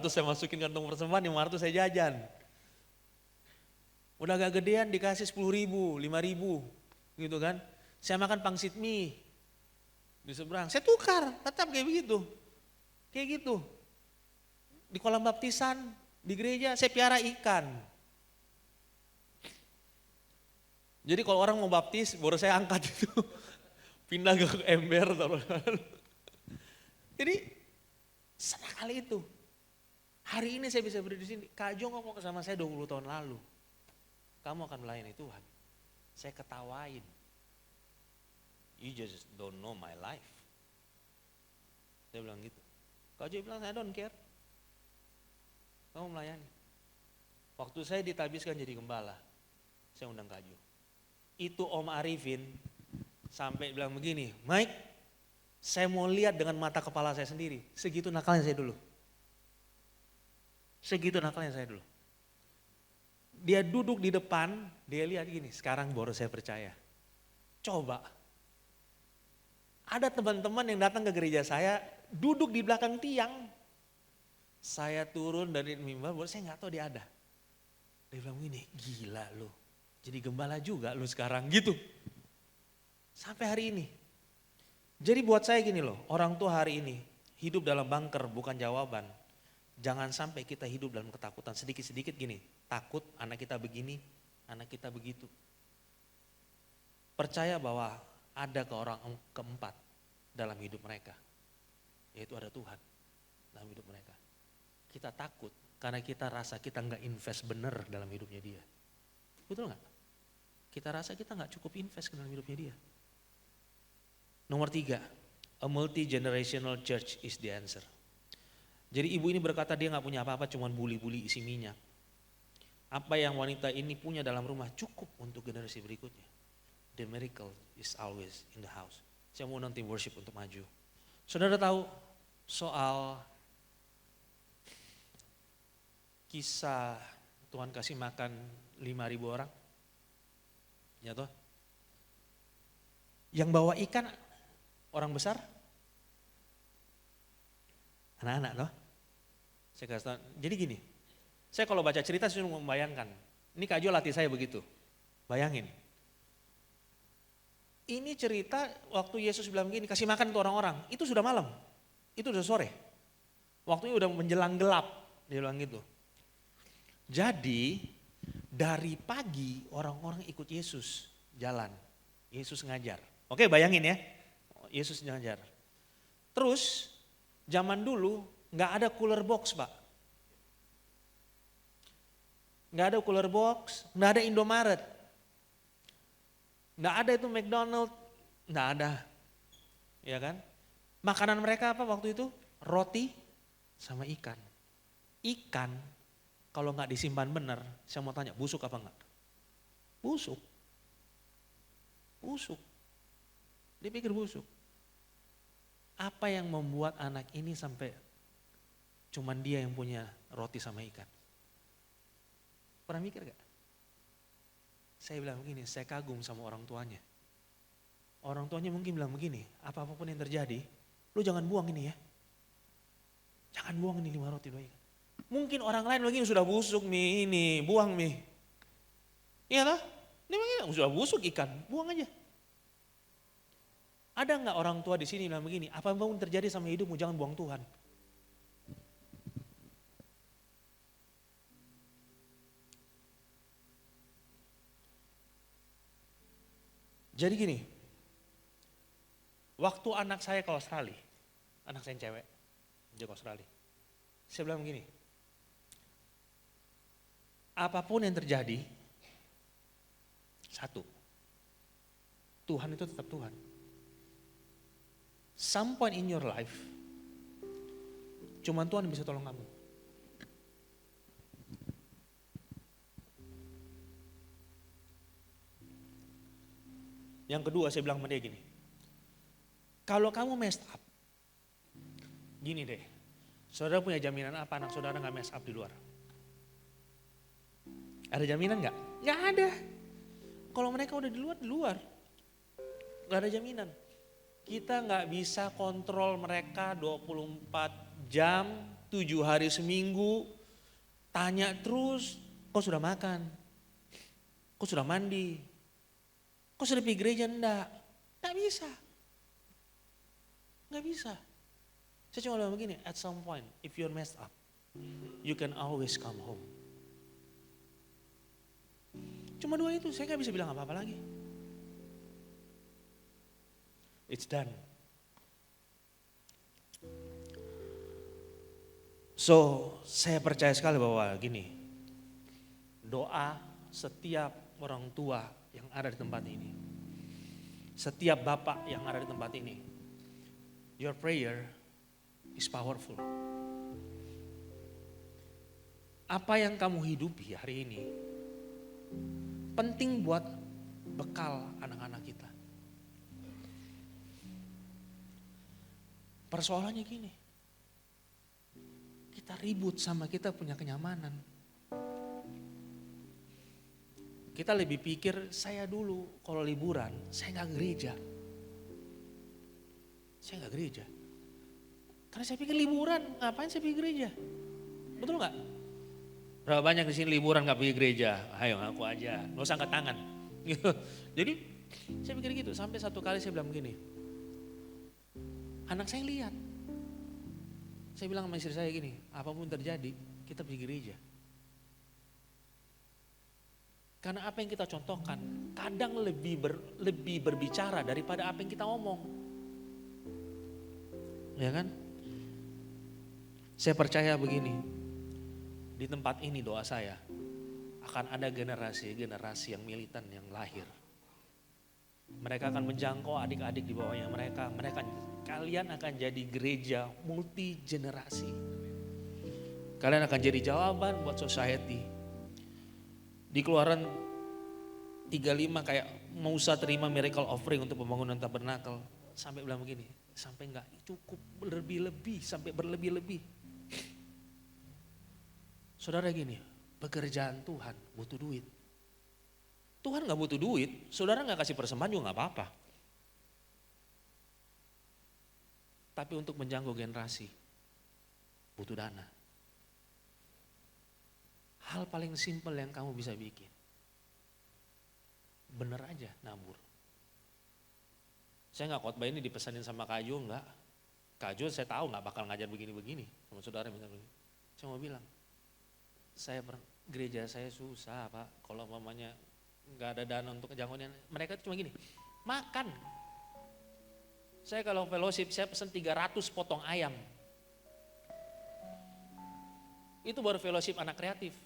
S4: saya masukin kantong persembahan, 500 saya jajan. Udah agak gedean dikasih 10.000, 5.000 gitu kan. Saya makan pangsit mie di seberang. Saya tukar, tetap kayak begitu. Kayak gitu. Di kolam baptisan, di gereja saya piara ikan. Jadi kalau orang mau baptis, baru saya angkat itu. Pindah ke ember. Jadi senang kali itu. Hari ini saya bisa berdiri di sini. Kak Jo ngomong sama saya 20 tahun lalu. Kamu akan melayani Tuhan. Saya ketawain. You just don't know my life. Saya bilang gitu. Kak Jo bilang, I don't care. Kamu melayani. Waktu saya ditabiskan jadi gembala, saya undang Kak Jo. Itu Om Arifin sampai bilang begini, Mike, saya mau lihat dengan mata kepala saya sendiri. Segitu nakalnya saya dulu. Segitu nakalnya saya dulu. Dia duduk di depan, dia lihat gini, sekarang baru saya percaya. Coba, ada teman-teman yang datang ke gereja saya, duduk di belakang tiang. Saya turun dari mimbar, saya nggak tahu dia ada. Dia bilang gini, gila lu, jadi gembala juga lu sekarang gitu. Sampai hari ini. Jadi buat saya gini loh, orang tua hari ini hidup dalam bunker bukan jawaban. Jangan sampai kita hidup dalam ketakutan sedikit-sedikit gini. Takut anak kita begini, anak kita begitu. Percaya bahwa ada orang keempat dalam hidup mereka. Yaitu ada Tuhan dalam hidup mereka. Kita takut karena kita rasa kita nggak invest bener dalam hidupnya dia. Betul nggak? Kita rasa kita nggak cukup invest dalam hidupnya dia. Nomor 3, a multi-generational church is the answer. Jadi ibu ini berkata dia nggak punya apa-apa, cuman buli-buli isi minyak. Apa yang wanita ini punya dalam rumah cukup untuk generasi berikutnya. The miracle is always in the house. Saya mau nanti worship untuk maju. Saudara tahu soal kisah Tuhan kasih makan 5.000 orang? Ya toh? Yang bawa ikan orang besar? Anak-anak toh? Saya kasih tahu. Jadi gini, saya kalau baca cerita saya cuma membayangkan. Ini Kak Jo latih saya begitu. Bayangin. Ini cerita waktu Yesus bilang begini, kasih makan untuk orang-orang. Itu sudah malam. Itu sudah sore. Waktunya udah menjelang gelap. Dia bilang gitu. Jadi dari pagi orang-orang ikut Yesus jalan. Yesus ngajar. Oke, bayangin ya. Yesus ngajar. Terus zaman dulu nggak ada cooler box, Pak. Nggak ada cooler box, nggak ada Indomaret. Nggak ada itu McDonald, nggak ada. Ya kan? Makanan mereka apa waktu itu? Roti sama ikan. Ikan kalau nggak disimpan benar, saya mau tanya, busuk apa enggak? Busuk. Busuk. Dia pikir busuk. Apa yang membuat anak ini sampai cuman dia yang punya roti sama ikan? Pernah mikir gak? Saya bilang begini, saya kagum sama orang tuanya. Orang tuanya mungkin bilang begini, apapun yang terjadi, lu jangan buang ini ya. Jangan buang ini 5 roti 2 ikan. Mungkin orang lain lagi sudah busuk nih ini, buang nih. Iya toh? Ini memang sudah busuk ikan, buang aja. Ada nggak orang tua di sini bilang begini, apapun terjadi sama hidupmu jangan buang Tuhan. Jadi gini, waktu anak saya ke Australia, anak saya yang cewek, dia ke Australia. Saya bilang begini, apapun yang terjadi, satu, Tuhan itu tetap Tuhan. Some point in your life, cuman Tuhan yang bisa tolong kamu. Yang kedua saya bilang sama dia gini, kalau kamu messed up, gini deh, saudara punya jaminan apa anak saudara gak mess up di luar? Ada jaminan gak? Gak ada. Kalau mereka udah di luar. Gak ada jaminan. Kita gak bisa kontrol mereka 24 jam, 7 hari seminggu, tanya terus, kau sudah makan? Kau sudah mandi? Kok sudah pergi gereja? Enggak. Enggak bisa. Enggak bisa. Saya cuma bilang begini, at some point, if you're messed up, you can always come home. Cuma 2 itu, saya nggak bisa bilang apa-apa lagi. It's done. So, saya percaya sekali bahwa gini, doa setiap orang tua yang ada di tempat ini, setiap bapak yang ada di tempat ini, your prayer is powerful. Apa yang kamu hidupi hari ini penting buat bekal anak-anak kita. Persoalannya gini, kita ribut sama kita punya kenyamanan. Kita lebih pikir saya dulu kalau liburan, saya nggak gereja. Saya nggak gereja. Karena saya pikir liburan, ngapain saya pergi gereja? Betul nggak? Berapa banyak di sini liburan nggak pergi gereja? Ayo ngaku aja, nggak usah angkat tangan. Jadi saya pikir gitu, sampai satu kali saya bilang begini. Anak saya lihat. Saya bilang sama istri saya gini, apapun terjadi, kita pergi gereja. Karena apa yang kita contohkan kadang lebih berbicara daripada apa yang kita omong. Ya kan? Saya percaya begini, di tempat ini doa saya akan ada generasi-generasi yang militan yang lahir. Mereka akan menjangkau adik-adik di bawahnya mereka. Kalian akan jadi gereja multi generasi. Kalian akan jadi jawaban buat society. Di Keluaran 35 kayak Musa terima miracle offering untuk pembangunan tabernakel. Sampai bilang begini, sampai enggak cukup berlebih-lebih, sampai berlebih-lebih. Saudara gini, pekerjaan Tuhan butuh duit. Tuhan gak butuh duit, saudara gak kasih persembahan juga gak apa-apa. Tapi untuk menjangkau generasi, butuh dana. Hal paling simpel yang kamu bisa bikin, bener aja nabur. Saya gak khotbah ini dipesanin sama Kak Jo, enggak. Kak Jo saya tahu gak bakal ngajar begini-begini sama saudara misalnya. Saya mau bilang, gereja saya susah Pak, kalau mamanya nggak ada dana untuk jangkauan. Mereka cuma gini, makan. Saya kalau fellowship saya pesen 300 potong ayam. Itu baru fellowship anak kreatif.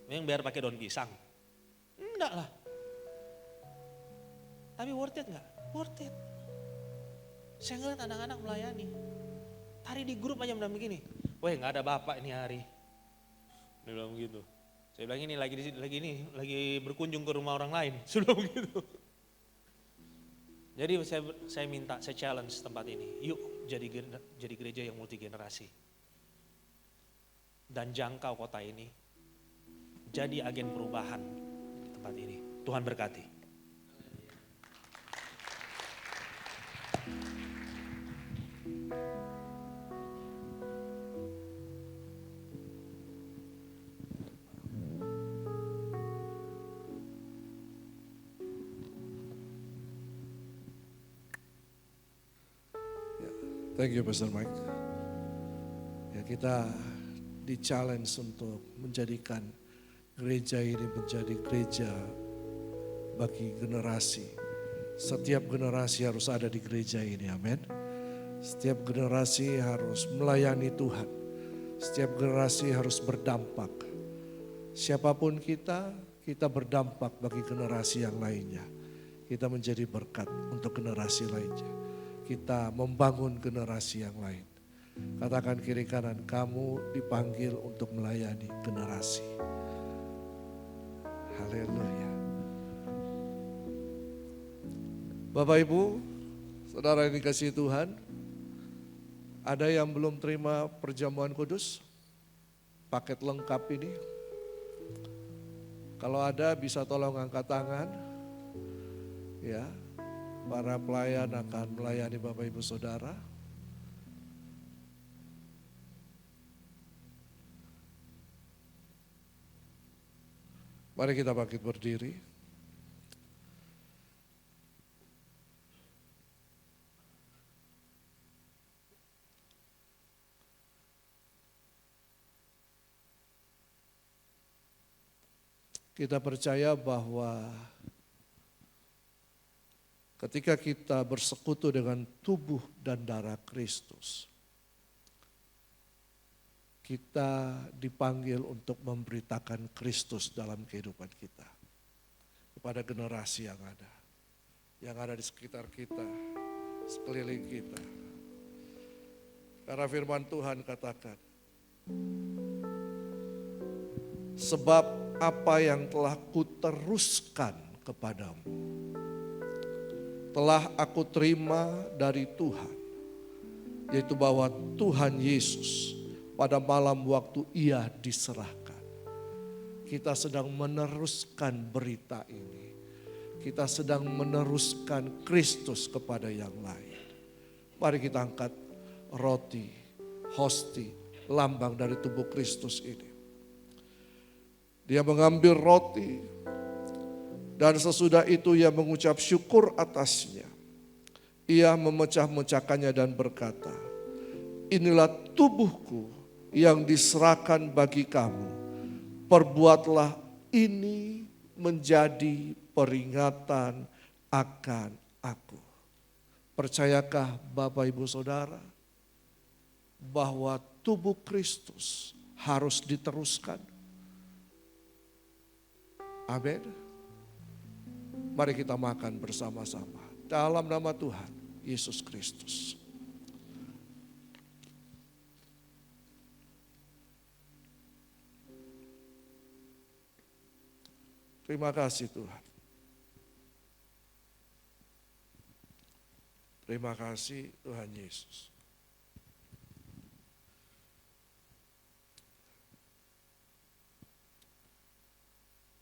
S4: Yang biar pakai daun pisang. Enggak lah. Tapi worth it nggak? Worth it. Saya ngeliat anak-anak melayani. Tadi di grup aja bilang begini, weh nggak ada bapak ini hari. Dia bilang begitu. Saya bilang ini lagi berkunjung ke rumah orang lain. Sudah begitu. Jadi saya minta, saya challenge tempat ini. Yuk jadi gereja yang multi generasi. Dan jangkau kota ini. Jadi agen perubahan di tempat ini. Tuhan berkati.
S1: Thank you Pastor Mike. Ya, kita di-challenge untuk menjadikan gereja ini menjadi gereja bagi generasi. Setiap generasi harus ada di gereja ini, amin. Setiap generasi harus melayani Tuhan. Setiap generasi harus berdampak. Siapapun kita berdampak bagi generasi yang lainnya. Kita menjadi berkat untuk generasi lainnya. Kita membangun generasi yang lain. Katakan kiri kanan, kamu dipanggil untuk melayani generasi. Haleluya. Bapak Ibu, saudara yang dikasihi Tuhan, ada yang belum terima perjamuan kudus? Paket lengkap ini. Kalau ada bisa tolong angkat tangan. Ya. Para pelayan akan melayani Bapak Ibu Saudara. Mari kita bangkit berdiri. Kita percaya bahwa ketika kita bersekutu dengan tubuh dan darah Kristus,
S5: kita dipanggil untuk memberitakan Kristus dalam kehidupan kita. Kepada generasi yang ada di sekitar kita, sekeliling kita. Karena firman Tuhan katakan, sebab apa yang telah kuteruskan kepadamu, telah aku terima dari Tuhan, yaitu bahwa Tuhan Yesus pada malam waktu ia diserahkan. Kita sedang meneruskan berita ini. Kita sedang meneruskan Kristus kepada yang lain. Mari kita angkat roti, hosti, lambang dari tubuh Kristus ini. Dia mengambil roti dan sesudah itu ia mengucap syukur atasnya. Ia memecah-mecahkannya dan berkata, inilah tubuhku yang diserahkan bagi kamu. Perbuatlah ini menjadi peringatan akan aku. Percayakah Bapak Ibu Saudara bahwa tubuh Kristus harus diteruskan? Amin. Mari kita makan bersama-sama dalam nama Tuhan Yesus Kristus. Terima kasih Tuhan. Terima kasih Tuhan Yesus.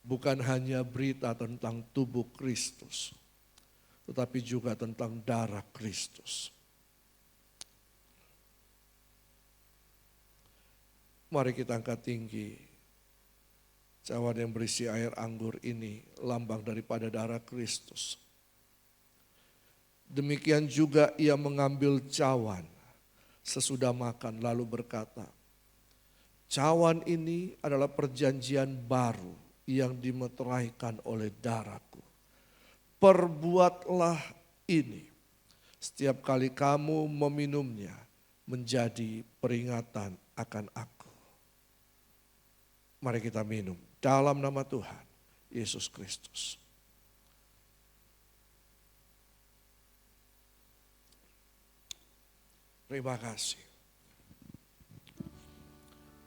S5: Bukan hanya berita tentang tubuh Kristus, tetapi juga tentang darah Kristus. Mari kita angkat tinggi cawan yang berisi air anggur ini, lambang daripada darah Kristus. Demikian juga ia mengambil cawan sesudah makan lalu berkata, cawan ini adalah perjanjian baru yang dimeteraikan oleh darahku. Perbuatlah ini setiap kali kamu meminumnya menjadi peringatan akan aku. Mari kita minum dalam nama Tuhan Yesus Kristus. Terima kasih.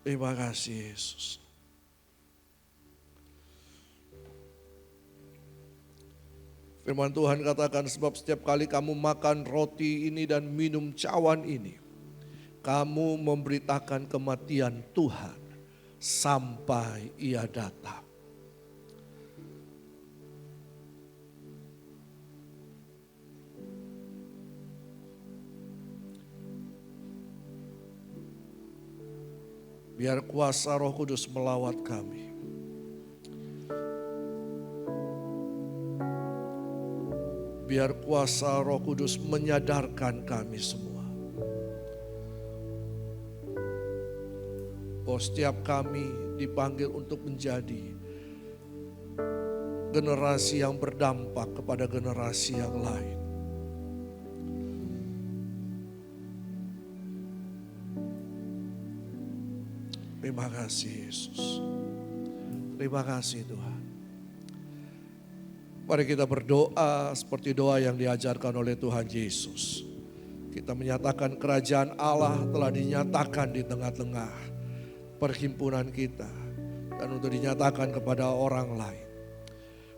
S5: Terima kasih Yesus. Firman Tuhan katakan, sebab setiap kali kamu makan roti ini dan minum cawan ini, kamu memberitakan kematian Tuhan sampai ia datang. Biar kuasa Roh Kudus melawat kami. Biar kuasa Roh Kudus menyadarkan kami semua. Bahwa setiap kami dipanggil untuk menjadi generasi yang berdampak kepada generasi yang lain. Terima kasih Yesus. Terima kasih Tuhan. Mari kita berdoa seperti doa yang diajarkan oleh Tuhan Yesus. Kita menyatakan kerajaan Allah telah dinyatakan di tengah-tengah perhimpunan kita. Dan untuk dinyatakan kepada orang lain.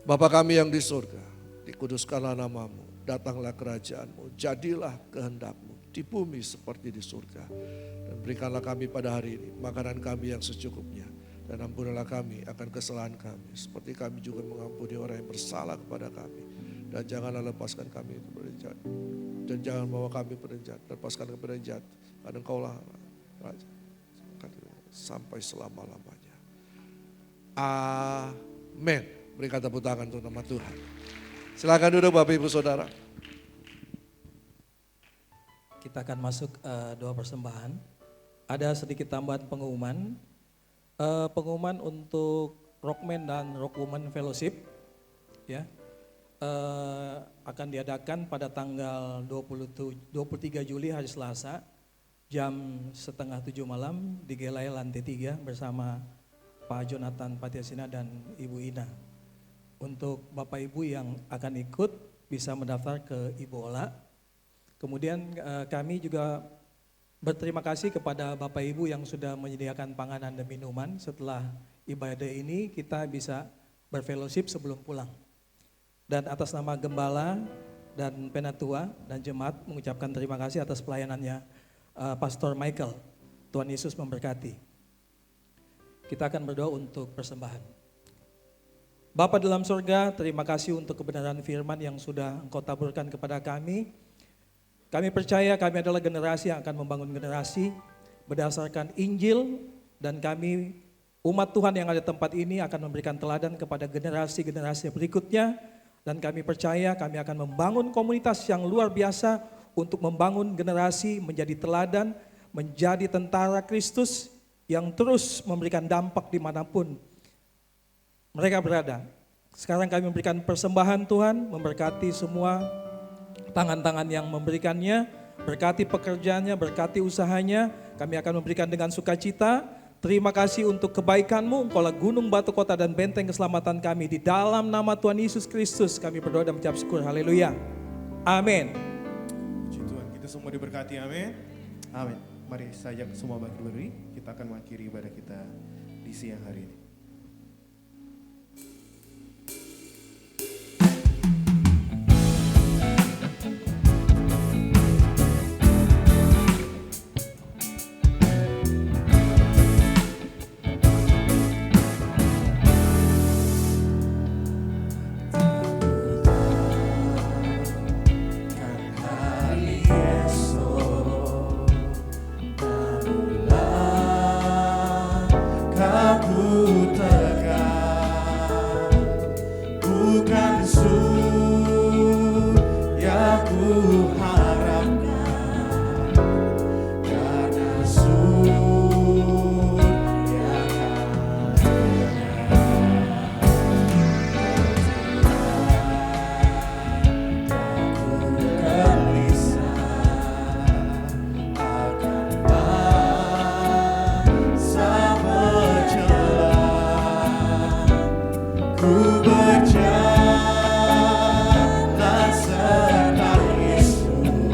S5: Bapa kami yang di surga, dikuduskanlah namamu, datanglah kerajaanmu, jadilah kehendakmu di bumi seperti di surga. Dan berikanlah kami pada hari ini makanan kami yang secukupnya. Dan ampunilah kami akan kesalahan kami, seperti kami juga mengampuni orang yang bersalah kepada kami. Dan janganlah lepaskan kami kepada jahat. Dan jangan bawa kami pada jahat, lepaskan kepada jahat. Karena Engkaulah Raja sampai selama-lamanya. Amin. Berikan tepuk tangan untuk nama Tuhan. Silakan duduk Bapak Ibu Saudara.
S6: Kita akan masuk doa persembahan. Ada sedikit tambahan pengumuman. Pengumuman untuk Rockman dan Rockwoman Fellowship ya akan diadakan pada tanggal 23 Juli hari Selasa jam setengah 7 malam di Gelai lantai 3 bersama Pak Jonathan Patiasina dan Ibu Ina. Untuk Bapak Ibu yang akan ikut bisa mendaftar ke Ibu Ola. Kemudian kami juga berterima kasih kepada Bapak Ibu yang sudah menyediakan panganan dan minuman. Setelah ibadah ini kita bisa berfellowship sebelum pulang. Dan atas nama Gembala dan Penatua dan Jemaat mengucapkan terima kasih atas pelayanannya Pastor Michael. Tuhan Yesus memberkati. Kita akan berdoa untuk persembahan. Bapa dalam surga, terima kasih untuk kebenaran firman yang sudah Engkau taburkan kepada kami. Kami percaya kami adalah generasi yang akan membangun generasi berdasarkan Injil, dan kami umat Tuhan yang ada di tempat ini akan memberikan teladan kepada generasi-generasi berikutnya, dan kami percaya kami akan membangun komunitas yang luar biasa untuk membangun generasi menjadi teladan, menjadi tentara Kristus yang terus memberikan dampak dimanapun mereka berada. Sekarang kami memberikan persembahan Tuhan, memberkati semua tangan-tangan yang memberikannya, berkati pekerjaannya, berkati usahanya. Kami akan memberikan dengan sukacita. Terima kasih untuk kebaikan-Mu, Engkaulah gunung, batu kota, dan benteng keselamatan kami. Di dalam nama Tuhan Yesus Kristus kami berdoa dan mengucap syukur. Haleluya. Amin.
S2: Puji Tuhan, kita semua diberkati, amin. Amin. Mari saya ajak semua berdiri, kita akan mengakhiri ibadah kita di siang hari ini.
S7: Ku berjalan serta Yesus.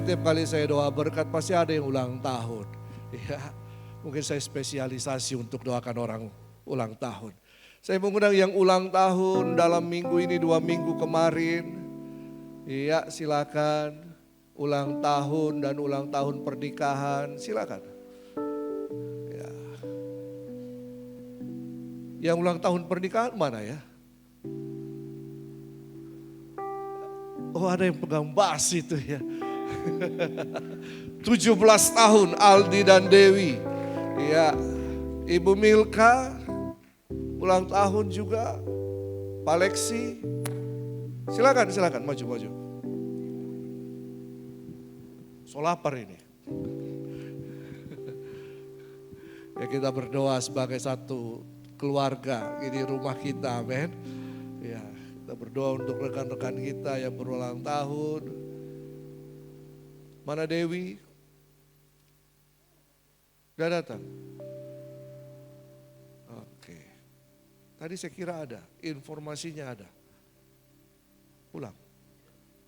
S5: setiap kali saya doa berkat pasti ada yang ulang tahun. Ya, mungkin saya spesialisasi untuk doakan orang ulang tahun. Saya mengundang yang ulang tahun dalam minggu ini, 2 minggu kemarin. Iya, silakan. Ulang tahun dan ulang tahun pernikahan, silakan. Ya. Yang ulang tahun pernikahan mana ya? Oh, ada yang pegang bass itu ya. 17 tahun Aldi dan Dewi. Ya, Ibu Milka ulang tahun juga. Pak Lexi. Silakan maju. So lapar ini. Ya, kita berdoa sebagai satu keluarga ini rumah kita, amin. Ya, kita berdoa untuk rekan-rekan kita yang berulang tahun. Mana Dewi? Udah datang? Oke. Tadi saya kira ada, informasinya ada. Pulang.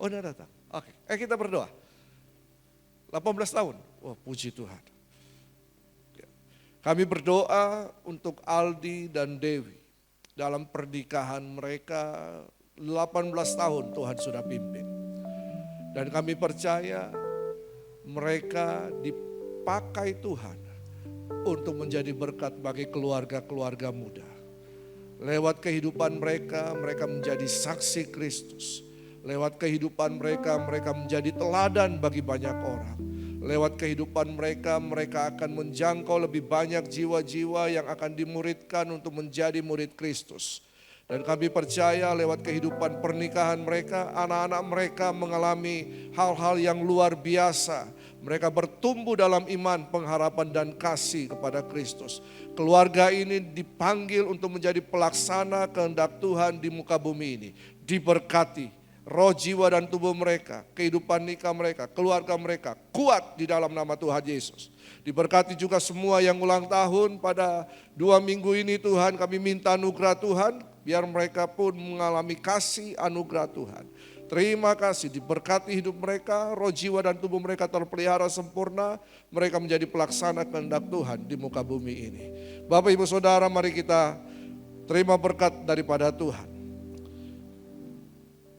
S5: Oh, udah datang. Oke, kita berdoa. 18 tahun. Wah, puji Tuhan. Kami berdoa untuk Aldi dan Dewi. Dalam pernikahan mereka 18 tahun Tuhan sudah pimpin. Dan kami percaya mereka dipakai Tuhan untuk menjadi berkat bagi keluarga-keluarga muda. Lewat kehidupan mereka, mereka menjadi saksi Kristus. Lewat kehidupan mereka, mereka menjadi teladan bagi banyak orang. Lewat kehidupan mereka, mereka akan menjangkau lebih banyak jiwa-jiwa yang akan dimuridkan untuk menjadi murid Kristus. Dan kami percaya lewat kehidupan pernikahan mereka, anak-anak mereka mengalami hal-hal yang luar biasa. Mereka bertumbuh dalam iman, pengharapan dan kasih kepada Kristus. Keluarga ini dipanggil untuk menjadi pelaksana kehendak Tuhan di muka bumi ini. Diberkati. Roh, jiwa dan tubuh mereka, kehidupan nikah mereka, keluarga mereka kuat di dalam nama Tuhan Yesus. Diberkati juga semua yang ulang tahun pada 2 minggu ini Tuhan, kami minta anugerah Tuhan, biar mereka pun mengalami kasih anugerah Tuhan. Terima kasih, diberkati hidup mereka, roh, jiwa dan tubuh mereka terpelihara sempurna, mereka menjadi pelaksana kehendak Tuhan di muka bumi ini. Bapak Ibu Saudara, mari kita terima berkat daripada Tuhan.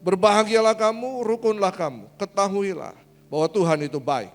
S5: Berbahagialah kamu, rukunlah kamu, ketahuilah bahwa Tuhan itu baik.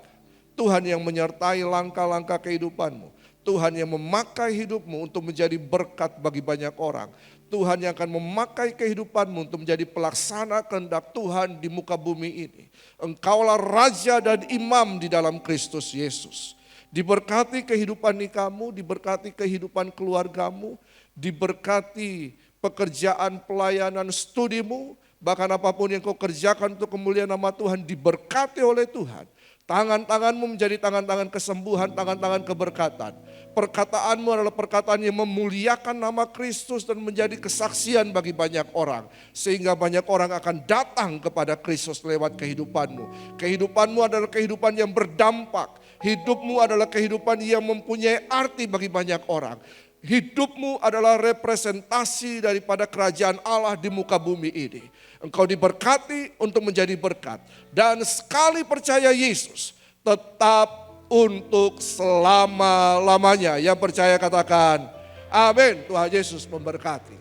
S5: Tuhan yang menyertai langkah-langkah kehidupanmu. Tuhan yang memakai hidupmu untuk menjadi berkat bagi banyak orang. Tuhan yang akan memakai kehidupanmu untuk menjadi pelaksana kehendak Tuhan di muka bumi ini. Engkaulah raja dan imam di dalam Kristus Yesus. Diberkati kehidupan nikahmu, diberkati kehidupan keluargamu, diberkati pekerjaan pelayanan studimu, bahkan apapun yang kau kerjakan untuk kemuliaan nama Tuhan diberkati oleh Tuhan. Tangan-tanganmu menjadi tangan-tangan kesembuhan, tangan-tangan keberkatan. Perkataanmu adalah perkataan yang memuliakan nama Kristus dan menjadi kesaksian bagi banyak orang. Sehingga banyak orang akan datang kepada Kristus lewat kehidupanmu. Kehidupanmu adalah kehidupan yang berdampak. Hidupmu adalah kehidupan yang mempunyai arti bagi banyak orang. Hidupmu adalah representasi daripada kerajaan Allah di muka bumi ini. Engkau diberkati untuk menjadi berkat. Dan sekali percaya Yesus, tetap untuk selama-lamanya. Yang percaya katakan, amin. Tuhan Yesus memberkati.